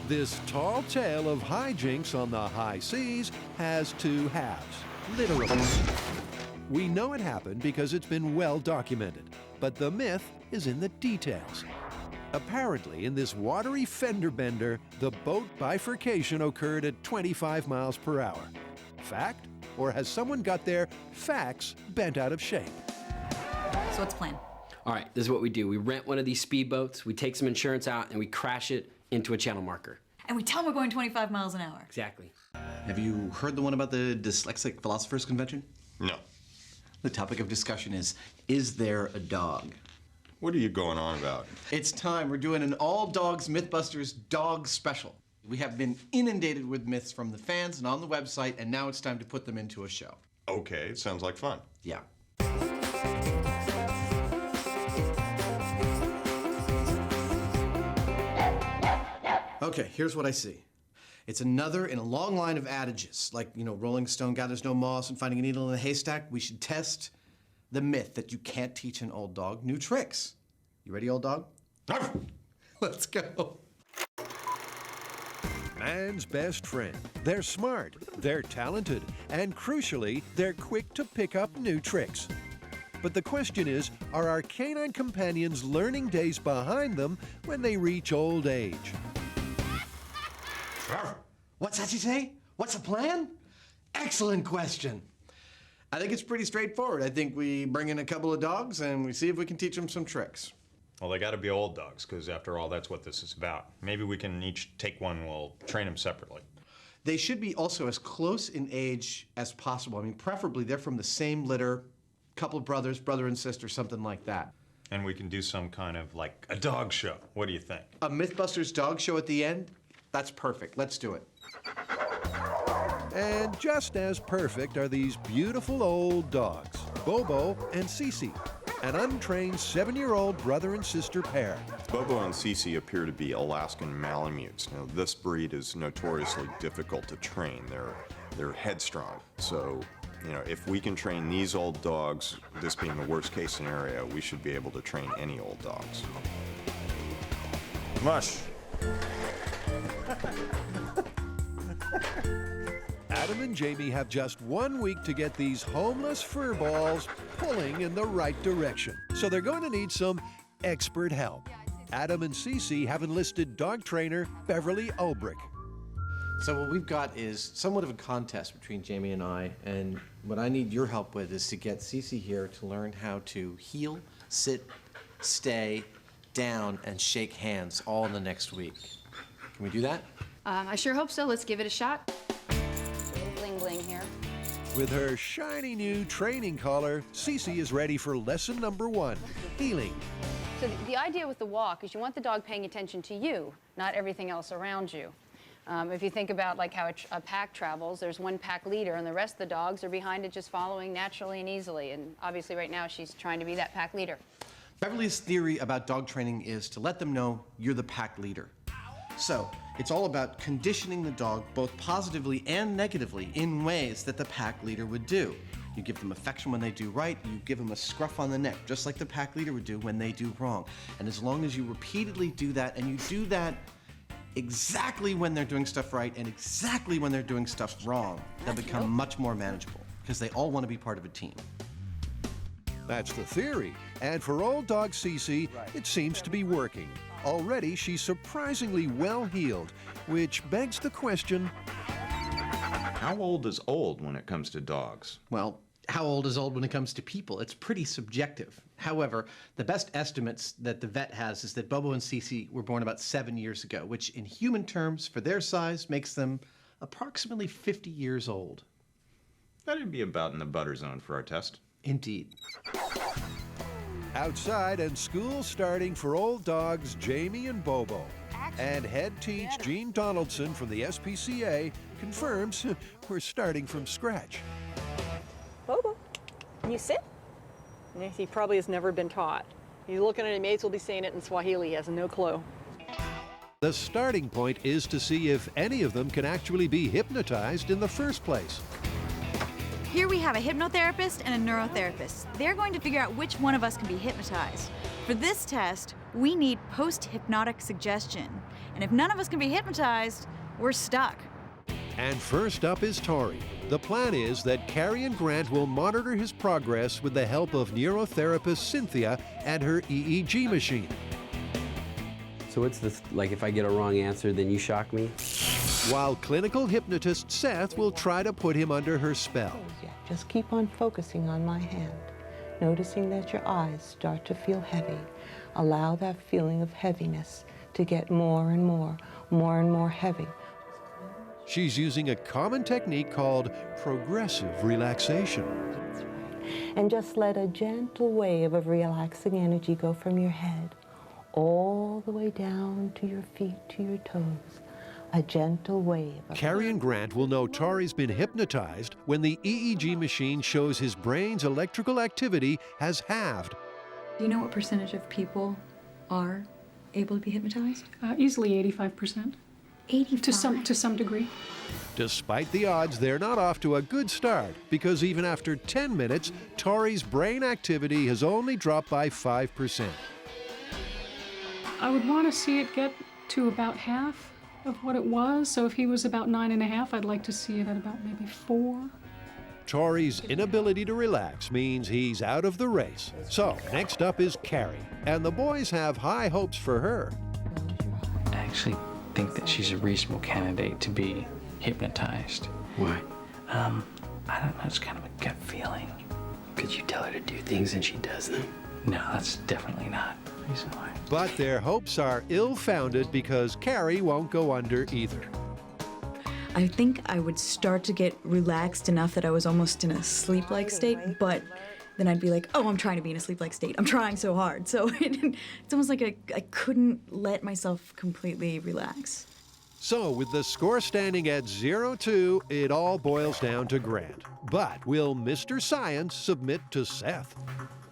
This tall tale of hijinks on the high seas has two halves, literally. We know it happened because it's been well documented, but the myth is in the details. Apparently, in this watery fender bender, the boat bifurcation occurred at 25 miles per hour. Fact? Or has someone got their facts bent out of shape? So what's the plan? All right, this is what we do. We rent one of these speedboats, we take some insurance out, and we crash it into a channel marker. And we tell them we're going 25 miles an hour. Exactly. Have you heard the one about the Dyslexic Philosophers Convention? No. The topic of discussion is there a dog? What are you going on about? It's time. We're doing an all dogs MythBusters dog special. We have been inundated with myths from the fans and on the website, and now it's time to put them into a show. Okay, it sounds like fun. Yeah. Okay, here's what I see. It's another in a long line of adages, like, Rolling Stone gathers no moss and finding a needle in a haystack. We should test the myth that you can't teach an old dog new tricks. You ready, old dog? Let's go. Man's best friend. They're smart, they're talented, and crucially, they're quick to pick up new tricks. But the question is, are our canine companions' learning days behind them when they reach old age? What's that you say? What's the plan? Excellent question. I think it's pretty straightforward. I think we bring in a couple of dogs and we see if we can teach them some tricks. Well, they got to be old dogs, because after all, that's what this is about. Maybe we can each take one and we'll train them separately. They should be also as close in age as possible. I mean, preferably they're from the same litter, couple of brothers, brother and sister, something like that. And we can do some kind of, like, a dog show. What do you think? A MythBusters dog show at the end? That's perfect. Let's do it. And just as perfect are these beautiful old dogs, Bobo and Cece, an untrained 7-year-old brother and sister pair. Bobo and Cece appear to be Alaskan Malamutes. Now, this breed is notoriously difficult to train. They're headstrong. So, if we can train these old dogs, this being the worst case scenario, we should be able to train any old dogs. Mush. Adam and Jamie have just 1 week to get these homeless fur balls pulling in the right direction. So they're going to need some expert help. Adam and Cece have enlisted dog trainer Beverly Ulbrich. So what we've got is somewhat of a contest between Jamie and I, and what I need your help with is to get Cece here to learn how to heel, sit, stay, down, and shake hands all in the next week. Can we do that? I sure hope so. Let's give it a shot. Bling bling here. With her shiny new training collar, Cece is ready for lesson number 1, heeling. So the idea with the walk is you want the dog paying attention to you, not everything else around you. If you think about like how a pack travels, there's one pack leader and the rest of the dogs are behind it just following naturally and easily. And obviously right now she's trying to be that pack leader. Beverly's theory about dog training is to let them know you're the pack leader. So it's all about conditioning the dog both positively and negatively in ways that the pack leader would do. You give them affection when they do right, you give them a scruff on the neck, just like the pack leader would do when they do wrong. And as long as you repeatedly do that, and you do that exactly when they're doing stuff right and exactly when they're doing stuff wrong, they'll become much more manageable, because they all want to be part of a team. That's the theory. And for old dog Cece, it seems to be working. Already, she's surprisingly well-heeled, which begs the question, how old is old when it comes to dogs? Well, how old is old when it comes to people? It's pretty subjective. However, the best estimates that the vet has is that Bobo and Cece were born about 7 years ago, which in human terms, for their size, makes them approximately 50 years old. That'd be about in the butter zone for our test. Indeed. Outside and school starting for old dogs Jamie and Bobo. And head teach Gene Donaldson from the SPCA confirms we're starting from scratch. Bobo, can you sit? He probably has never been taught. He's looking at him, mates will be saying it in Swahili. He has no clue. The starting point is to see if any of them can actually be hypnotized in the first place. Here we have a hypnotherapist and a neurotherapist. They're going to figure out which one of us can be hypnotized. For this test, we need post-hypnotic suggestion. And if none of us can be hypnotized, we're stuck. And first up is Tori. The plan is that Carrie and Grant will monitor his progress with the help of neurotherapist Cynthia and her EEG machine. So what's this, like if I get a wrong answer, then you shock me? While clinical hypnotist Seth will try to put him under her spell. Just keep on focusing on my hand, noticing that your eyes start to feel heavy. Allow that feeling of heaviness to get more and more heavy. She's using a common technique called progressive relaxation. And just let a gentle wave of relaxing energy go from your head all the way down to your feet, to your toes. A gentle wave. Carrie and Grant will know Tori's been hypnotized when the EEG machine shows his brain's electrical activity has halved. Do you know what percentage of people are able to be hypnotized? Easily 85%. 85? To some degree. Despite the odds, they're not off to a good start because even after 10 minutes, Tori's brain activity has only dropped by 5%. I would want to see it get to about half of what it was. So if he was about 9.5, I'd like to see it at about maybe 4. Tori's inability to relax means he's out of the race. So next up is Carrie, and the boys have high hopes for her. I actually think that she's a reasonable candidate to be hypnotized. Why? I don't know, it's kind of a gut feeling. Could you tell her to do things and she does them? No, that's definitely not the reason why. But their hopes are ill-founded because Carrie won't go under either. I think I would start to get relaxed enough that I was almost in a sleep-like state, but then I'd be like, oh, I'm trying to be in a sleep-like state. I'm trying so hard. So it's almost like I couldn't let myself completely relax. So with the score standing at 0-2, it all boils down to Grant. But will Mr. Science submit to Seth?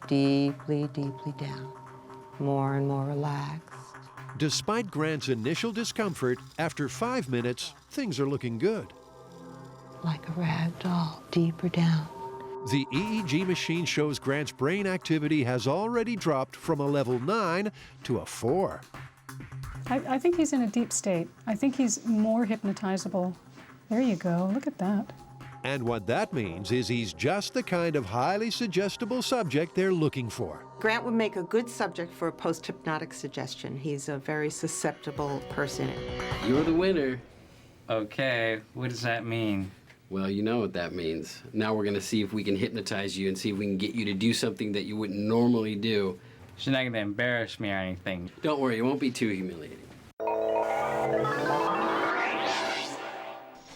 Deeply, deeply down. More and more relaxed. Despite Grant's initial discomfort, after 5 minutes, things are looking good. Like a rag doll, deeper down. The EEG machine shows Grant's brain activity has already dropped from a level 9 to a 4. I think he's in a deep state. I think he's more hypnotizable. There you go, look at that. And what that means is he's just the kind of highly suggestible subject they're looking for. Grant would make a good subject for a post-hypnotic suggestion. He's a very susceptible person. You're the winner. Okay, what does that mean? Well, you know what that means. Now we're gonna see if we can hypnotize you and see if we can get you to do something that you wouldn't normally do. She's not gonna embarrass me or anything. Don't worry, it won't be too humiliating.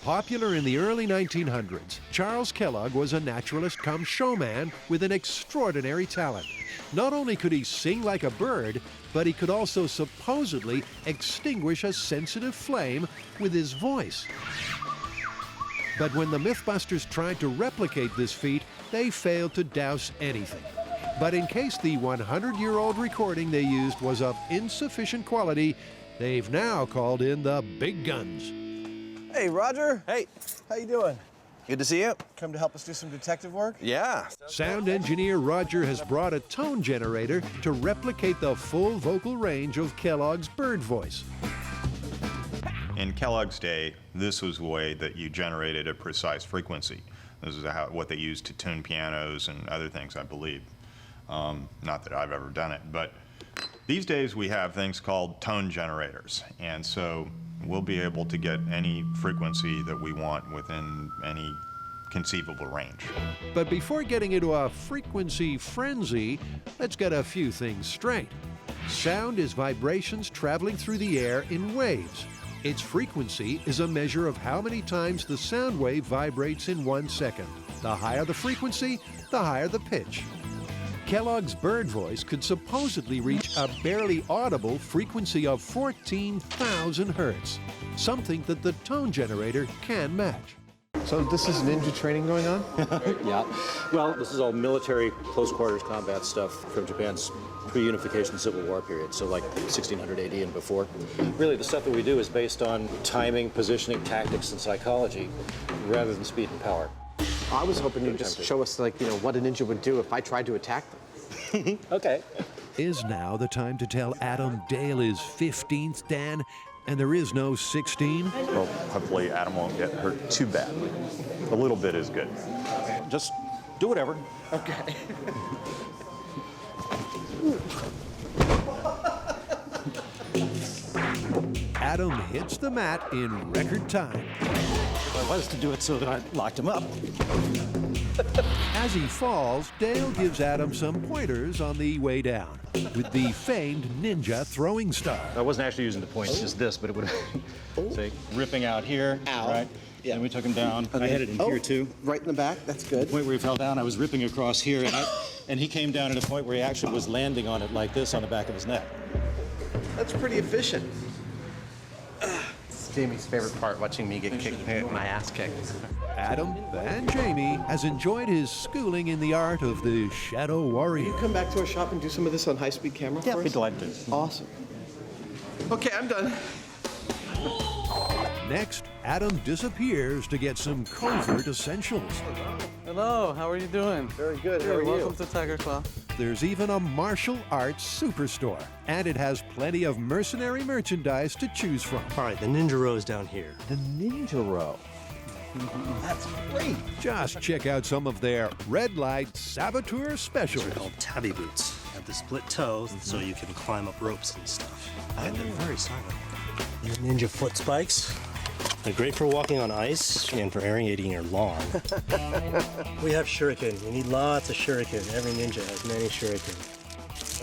Popular in the early 1900s, Charles Kellogg was a naturalist come showman with an extraordinary talent. Not only could he sing like a bird, but he could also supposedly extinguish a sensitive flame with his voice. But when the MythBusters tried to replicate this feat, they failed to douse anything. But in case the 100-year-old recording they used was of insufficient quality, they've now called in the big guns. Hey, Roger. Hey, how you doing? Good to see you. Come to help us do some detective work? Yeah. Sound engineer Roger has brought a tone generator to replicate the full vocal range of Kellogg's bird voice. In Kellogg's day, this was the way that you generated a precise frequency. This is what they used to tune pianos and other things, I believe. Not that I've ever done it, but these days we have things called tone generators, and so we'll be able to get any frequency that we want within any conceivable range. But before getting into a frequency frenzy, let's get a few things straight. Sound is vibrations traveling through the air in waves. Its frequency is a measure of how many times the sound wave vibrates in 1 second. The higher the frequency, the higher the pitch. Kellogg's bird voice could supposedly reach a barely audible frequency of 14,000 hertz, something that the tone generator can match. So this is ninja training going on? Yeah. Well, this is all military close quarters combat stuff from Japan's pre-unification Civil War period, so like 1600 AD and before. Really, the stuff that we do is based on timing, positioning, tactics, and psychology, rather than speed and power. I was hoping you'd just show us, like, you know, what a ninja would do if I tried to attack them. Okay. Is now the time to tell Adam Dale is 15th, Dan, and there is no 16? Well, hopefully Adam won't get hurt too badly. A little bit is good. Just do whatever. Okay. Adam hits the mat in record time. I was to do it so that I locked him up. As he falls, Dale gives Adam some pointers on the way down with the famed ninja throwing star. I wasn't actually using the points, just this, but it would say ripping out here, right? Yeah. And we took him down. I had it in here too. Right in the back, that's good. The point where he fell down, I was ripping across here, and he came down at a point where he actually was landing on it like this on the back of his neck. That's pretty efficient. It's Jamie's favorite part, watching me get my ass kicked. Adam and Jamie has enjoyed his schooling in the art of the Shadow Warrior. Will you come back to our shop and do some of this on high-speed camera for us? Yeah, be delighted to. Awesome. Okay, I'm done. Next, Adam disappears to get some covert essentials. Hello, how are you doing? Very good. How are you? Welcome to Tiger Claw. There's even a martial arts superstore, and it has plenty of mercenary merchandise to choose from. All right, the Ninja Row is down here. The Ninja Row. That's great. Just check out some of their red light saboteur specials. They're called tabby boots. Have the split toes, so you can climb up ropes and stuff. And they're very silent. These ninja foot spikes. They're great for walking on ice and for aerating your lawn. We have shuriken. You need lots of shuriken. Every ninja has many shuriken.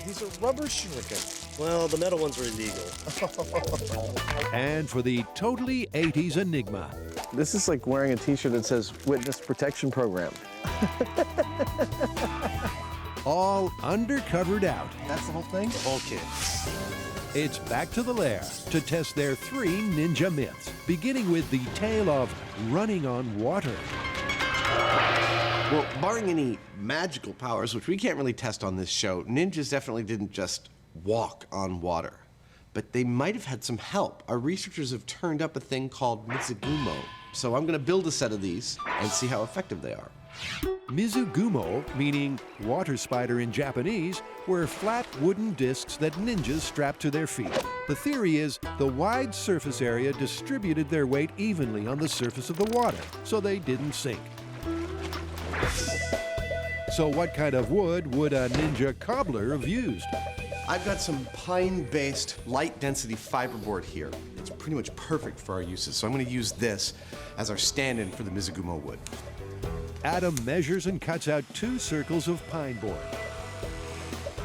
These are rubber shuriken. Well, the metal ones are illegal. And for the totally 80s enigma. This is like wearing a t-shirt that says Witness Protection Program. All undercovered out. That's the whole thing? The whole kit. It's back to the lair to test their 3 ninja myths, beginning with the tale of running on water. Well, barring any magical powers, which we can't really test on this show, ninjas definitely didn't just walk on water. But they might have had some help. Our researchers have turned up a thing called Mizugumo. So I'm going to build a set of these and see how effective they are. Mizugumo, meaning water spider in Japanese, were flat wooden discs that ninjas strapped to their feet. The theory is the wide surface area distributed their weight evenly on the surface of the water, so they didn't sink. So what kind of wood would a ninja cobbler have used? I've got some pine-based light-density fiberboard here. It's pretty much perfect for our uses, so I'm going to use this as our stand-in for the Mizugumo wood. Adam measures and cuts out 2 circles of pine board.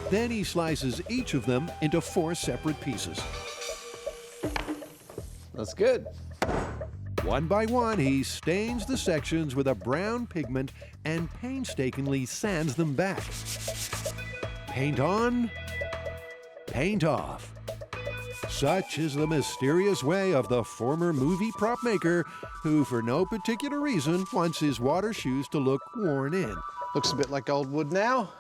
Then he slices each of them into 4 separate pieces. That's good. One by one, he stains the sections with a brown pigment and painstakingly sands them back. Paint on, paint off. Such is the mysterious way of the former movie prop maker who, for no particular reason, wants his water shoes to look worn in. Looks a bit like old wood now.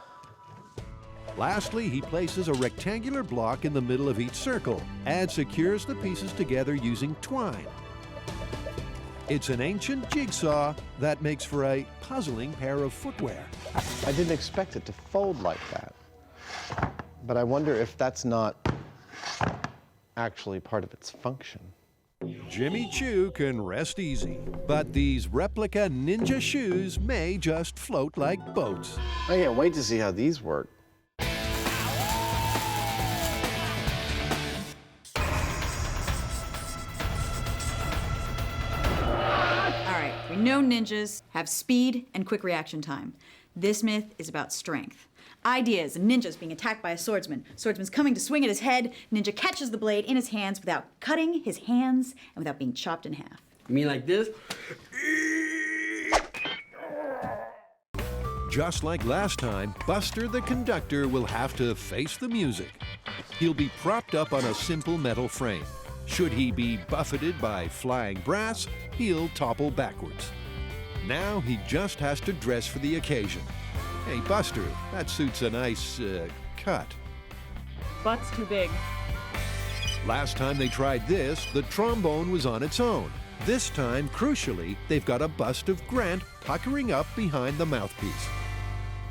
Lastly, he places a rectangular block in the middle of each circle and secures the pieces together using twine. It's an ancient jigsaw that makes for a puzzling pair of footwear. I didn't expect it to fold like that. But I wonder if that's not actually part of its function. Jimmy Choo can rest easy, but these replica ninja shoes may just float like boats. I can't wait to see how these work. know ninjas have speed and quick reaction time. This myth is about strength. Ideas: ninjas being attacked by a swordsman. Swordsman's coming to swing at his head. Ninja catches the blade in his hands without cutting his hands and without being chopped in half. You mean like this? Just like last time, Buster the conductor will have to face the music. He'll be propped up on a simple metal frame. Should he be buffeted by flying brass, he'll topple backwards. Now he just has to dress for the occasion. Hey, Buster, that suit's a nice, cut. Butt's too big. Last time they tried this, the trombone was on its own. This time, crucially, they've got a bust of Grant puckering up behind the mouthpiece.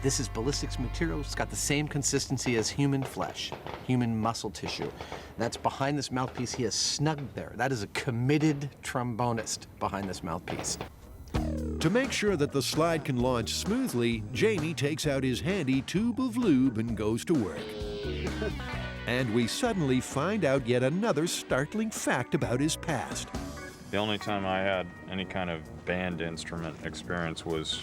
This is ballistics material. It's got the same consistency as human flesh, human muscle tissue. That's behind this mouthpiece. He is snugged there. That is a committed trombonist behind this mouthpiece. To make sure that the slide can launch smoothly, Jamie takes out his handy tube of lube and goes to work. And we suddenly find out yet another startling fact about his past. The only time I had any kind of band instrument experience was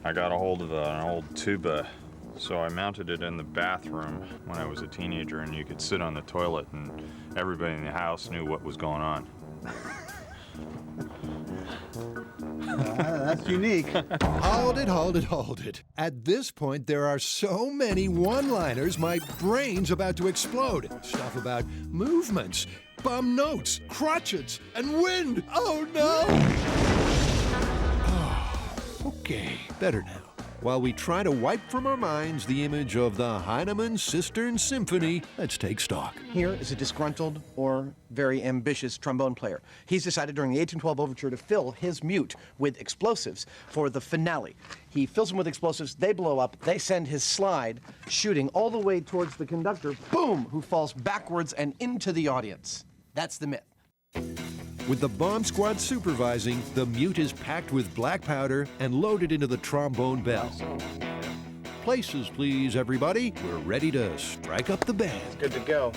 I got a hold of an old tuba, so I mounted it in the bathroom when I was a teenager, and you could sit on the toilet and everybody in the house knew what was going on. That's unique. Hold it. At this point, there are so many one-liners, my brain's about to explode. Stuff about movements, bum notes, crotchets, and wind. Oh, no! Oh, okay, better now. While we try to wipe from our minds the image of the Heinemann Cistern Symphony, let's take stock. Here is a disgruntled or very ambitious trombone player. He's decided during the 1812 overture to fill his mute with explosives for the finale. He fills them with explosives, they blow up, they send his slide shooting all the way towards the conductor, boom, who falls backwards and into the audience. That's the myth. With the bomb squad supervising, the mute is packed with black powder and loaded into the trombone bell. Places, please, everybody. We're ready to strike up the band. Good to go.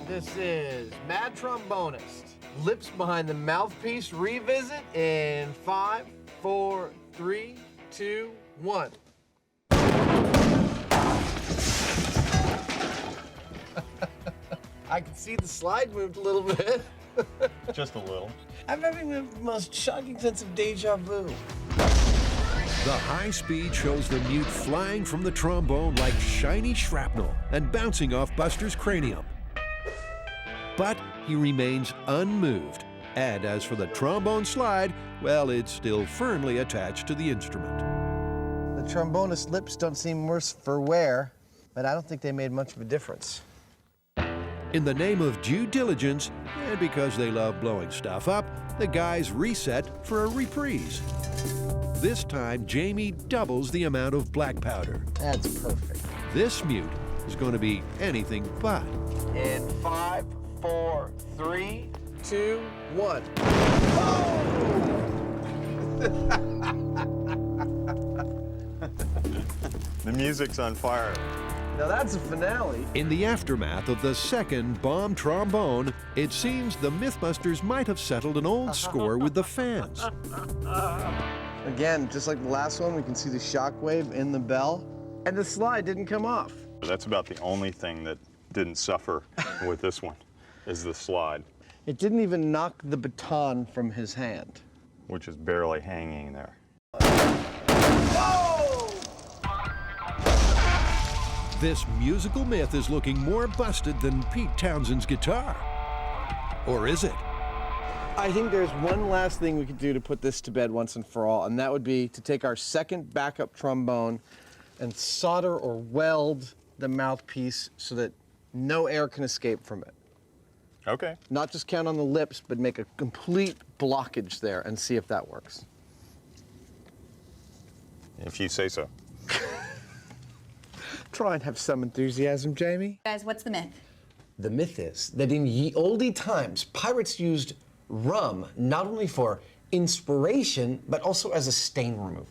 This is Mad Trombonist. Lips behind the mouthpiece revisit in 5, 4, 3, 2, 1. I can see the slide moved a little bit. Just a little. I'm having the most shocking sense of deja vu. The high speed shows the mute flying from the trombone like shiny shrapnel and bouncing off Buster's cranium. But he remains unmoved. And as for the trombone slide, well, it's still firmly attached to the instrument. The trombonist's lips don't seem worse for wear, but I don't think they made much of a difference. In the name of due diligence, and because they love blowing stuff up, the guys reset for a reprise. This time, Jamie doubles the amount of black powder. That's perfect. This mute is going to be anything but. In 5, 4, 3, 2, 1. The music's on fire. Now that's a finale. In the aftermath of the second bomb trombone, it seems the MythBusters might have settled an old score with the fans. Again, just like the last one, we can see the shockwave in the bell, and the slide didn't come off. That's about the only thing that didn't suffer with this one, is the slide. It didn't even knock the baton from his hand. Which is barely hanging there. This musical myth is looking more busted than Pete Townshend's guitar. Or is it? I think there's one last thing we could do to put this to bed once and for all, and that would be to take our second backup trombone and solder or weld the mouthpiece so that no air can escape from it. Okay. Not just count on the lips, but make a complete blockage there and see if that works. If you say so. Try and have some enthusiasm, Jamie. Guys, what's the myth? The myth is that in ye olde times, pirates used rum not only for inspiration, but also as a stain remover.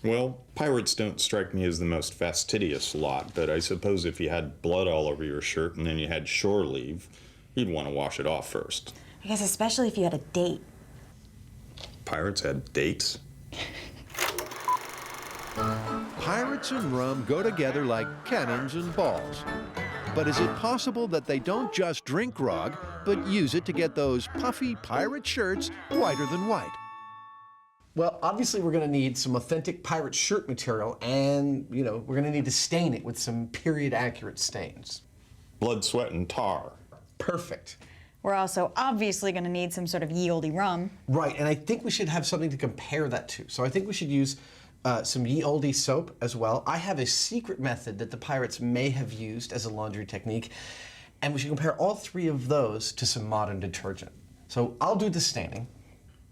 Well, pirates don't strike me as the most fastidious lot, but I suppose if you had blood all over your shirt and then you had shore leave, you'd want to wash it off first. I guess especially if you had a date. Pirates had dates? Pirates and rum go together like cannons and balls. But is it possible that they don't just drink grog, but use it to get those puffy pirate shirts whiter than white? Well, obviously we're going to need some authentic pirate shirt material, and, you know, we're going to need to stain it with some period-accurate stains. Blood, sweat, and tar. Perfect. We're also obviously going to need some sort of ye olde rum. Right, and I think we should have something to compare that to. So I think we should use some ye olde soap as well. I have a secret method that the pirates may have used as a laundry technique, and we should compare all three of those to some modern detergent. So I'll do the staining.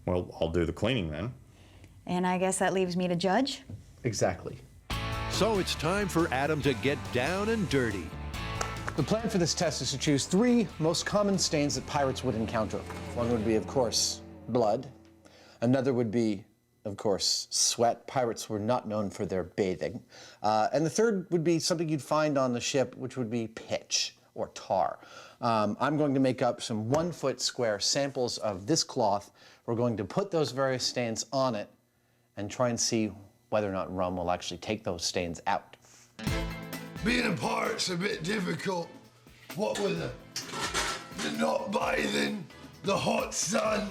Well, I'll do the cleaning then. And I guess that leaves me to judge. Exactly. So it's time for Adam to get down and dirty. The plan for this test is to choose three most common stains that pirates would encounter. One would be, of course, blood. Another would be, of course, sweat. Pirates were not known for their bathing. And the third would be something you'd find on the ship, which would be pitch or tar. I'm going to make up some 1 foot square samples of this cloth. We're going to put those various stains on it and try and see whether or not rum will actually take those stains out. Being a pirate's a bit difficult. What with the not bathing, the hot sun,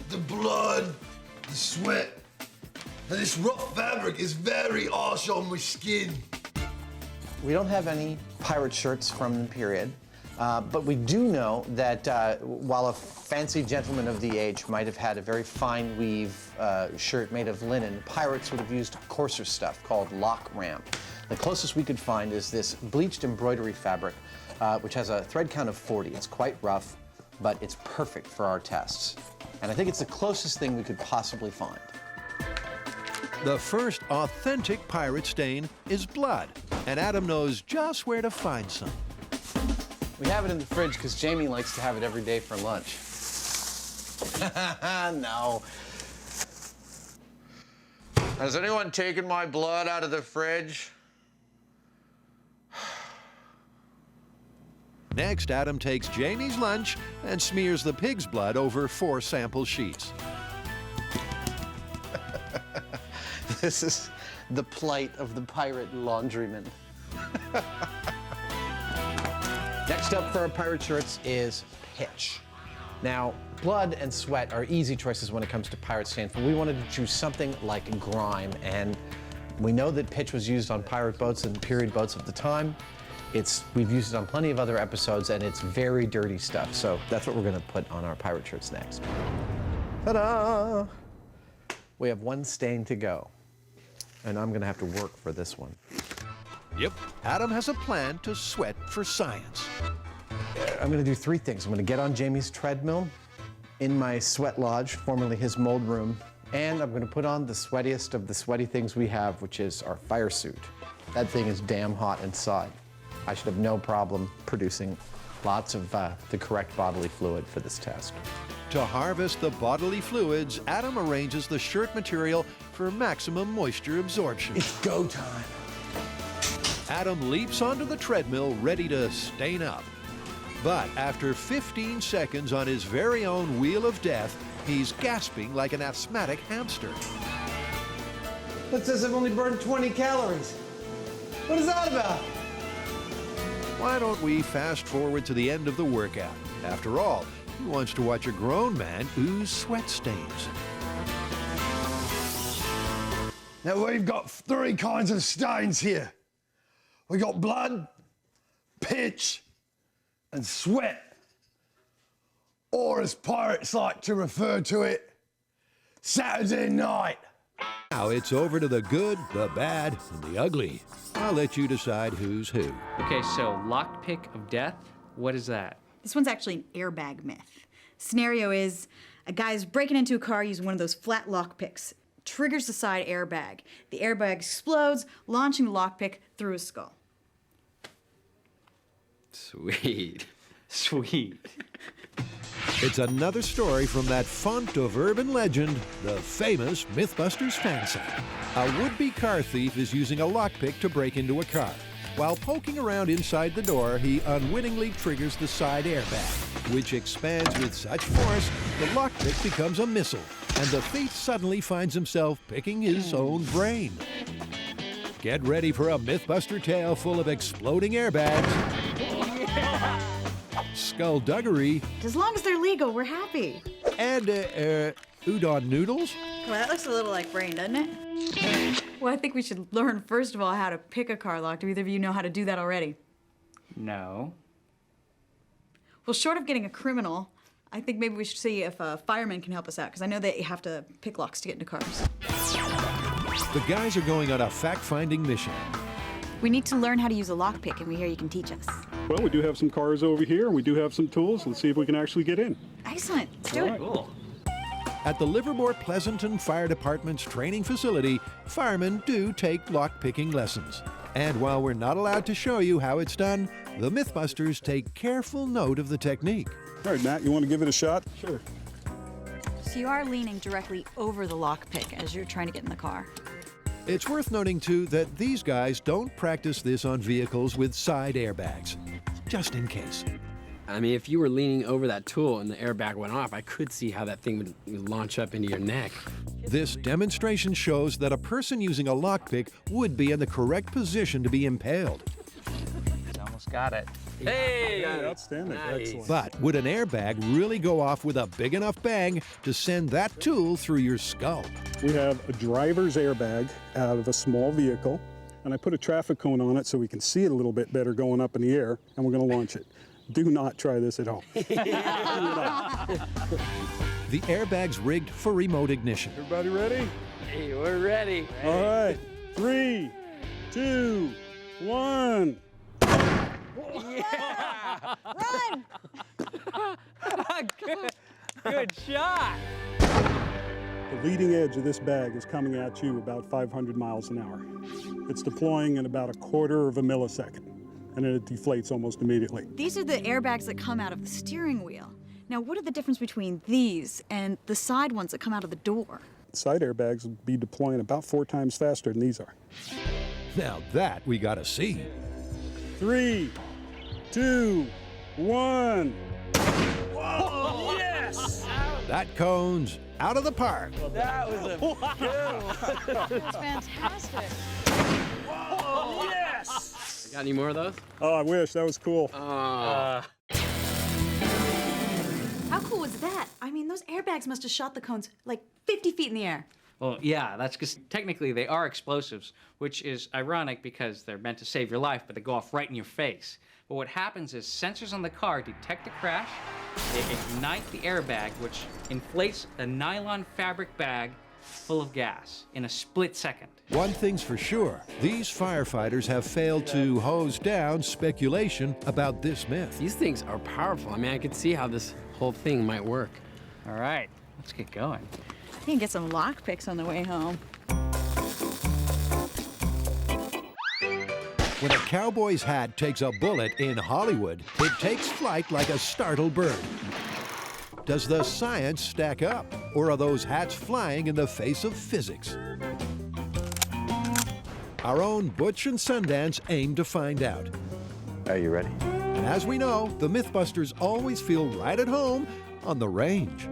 the blood, the sweat. And this rough fabric is very harsh on my skin. We don't have any pirate shirts from the period, but we do know that while a fancy gentleman of the age might have had a very fine weave shirt made of linen, pirates would have used coarser stuff called lock ram. The closest we could find is this bleached embroidery fabric, which has a thread count of 40. It's quite rough, but it's perfect for our tests. And I think it's the closest thing we could possibly find. The first authentic pirate stain is blood, and Adam knows just where to find some. We have it in the fridge because Jamie likes to have it every day for lunch. No. Has anyone taken my blood out of the fridge? Next, Adam takes Jamie's lunch and smears the pig's blood over 4 sample sheets. This is the plight of the pirate laundryman. Next up for our pirate shirts is pitch. Now, blood and sweat are easy choices when it comes to pirate stains, but we wanted to choose something like grime, and we know that pitch was used on pirate boats and period boats of the time. We've used it on plenty of other episodes, and it's very dirty stuff, so that's what we're gonna put on our pirate shirts next. Ta-da! We have 1 stain to go, and I'm gonna have to work for this one. Yep, Adam has a plan to sweat for science. I'm gonna do 3 things. I'm gonna get on Jamie's treadmill in my sweat lodge, formerly his mold room, and I'm gonna put on the sweatiest of the sweaty things we have, which is our fire suit. That thing is damn hot inside. I should have no problem producing lots of the correct bodily fluid for this test. To harvest the bodily fluids, Adam arranges the shirt material for maximum moisture absorption. It's go time. Adam leaps onto the treadmill, ready to stain up. But after 15 seconds on his very own wheel of death, he's gasping like an asthmatic hamster. That says I've only burned 20 calories. What is that about? Why don't we fast forward to the end of the workout? After all, who wants to watch a grown man ooze sweat stains? Now we've got 3 kinds of stains here. We got blood, pitch, and sweat. Or as pirates like to refer to it, Saturday night. Now it's over to the good, the bad, and the ugly. I'll let you decide who's who. Okay, so lockpick of death, what is that? This one's actually an airbag myth. Scenario is a guy's breaking into a car using one of those flat lockpicks. Triggers the side airbag. The airbag explodes, launching the lockpick through his skull. Sweet. Sweet. It's another story from that font of urban legend, the famous MythBusters fan site. A would-be car thief is using a lockpick to break into a car. While poking around inside the door, he unwittingly triggers the side airbag, which expands with such force, the lockpick becomes a missile. and the thief suddenly finds himself picking his own brain. Get ready for a Mythbuster tale full of exploding airbags, skullduggery, As long as they're legal, we're happy. and udon noodles. Well, that looks a little like brain, doesn't it? Well, I think we should learn, first of all, how to pick a car lock. Do either of you know how to do that already? No. Well, short of getting a criminal, I think maybe we should see if a fireman can help us out, because I know they have to pick locks to get into cars. The guys are going on a fact-finding mission. We need to learn how to use a lockpick, and we hear you can teach us. Well, we do have some cars over here, and we do have some tools. Let's see if we can actually get in. Excellent. Let's do it. Cool. At the Livermore Pleasanton Fire Department's training facility, firemen do take lock-picking lessons. And while we're not allowed to show you how it's done, the Mythbusters take careful note of the technique. All right, Matt, you want to give it a shot? Sure. So you are leaning directly over the lockpick as you're trying to get in the car. It's worth noting, too, that these guys don't practice this on vehicles with side airbags, just in case. I mean, if you were leaning over that tool and the airbag went off, I could see how that thing would launch up into your neck. This demonstration shows that a person using a lockpick would be in the correct position to be impaled. Almost got it. Hey! Outstanding. Nice. Excellent. But would an airbag really go off with a big enough bang to send that tool through your skull? We have a driver's airbag out of a small vehicle, and I put a traffic cone on it so we can see it a little bit better going up in the air, and we're going to launch it. Do not try this at home. The airbag's rigged for remote ignition. Everybody ready? Hey, we're ready. All right. 3, 2, 1. Yeah! Run! Good shot! The leading edge of this bag is coming at you about 500 miles an hour. It's deploying in about 1/4 of a millisecond, and then it deflates almost immediately. These are the airbags that come out of the steering wheel. Now, what are the difference between these and the side ones that come out of the door? Side airbags will be deploying about 4 times faster than these are. Now that we gotta see. 3, 2, 1. Whoa! Yes! That cone's out of the park. That was a good one. That's fantastic. Whoa! Yes! Got any more of those? Oh, I wish. That was cool. How cool was that? I mean, those airbags must have shot the cones like 50 feet in the air. Well, yeah, that's because technically they are explosives, which is ironic because they're meant to save your life, but they go off right in your face. But what happens is sensors on the car detect a crash, they ignite the airbag, which inflates a nylon fabric bag full of gas in a split second. One thing's for sure, these firefighters have failed to hose down speculation about this myth. These things are powerful. I mean, I could see how this whole thing might work. All right, let's get going. You can get some lockpicks on the way home. When a cowboy's hat takes a bullet in Hollywood, it takes flight like a startled bird. Does the science stack up, or are those hats flying in the face of physics? Our own Butch and Sundance aim to find out. Are you ready? And as we know, the Mythbusters always feel right at home on the range.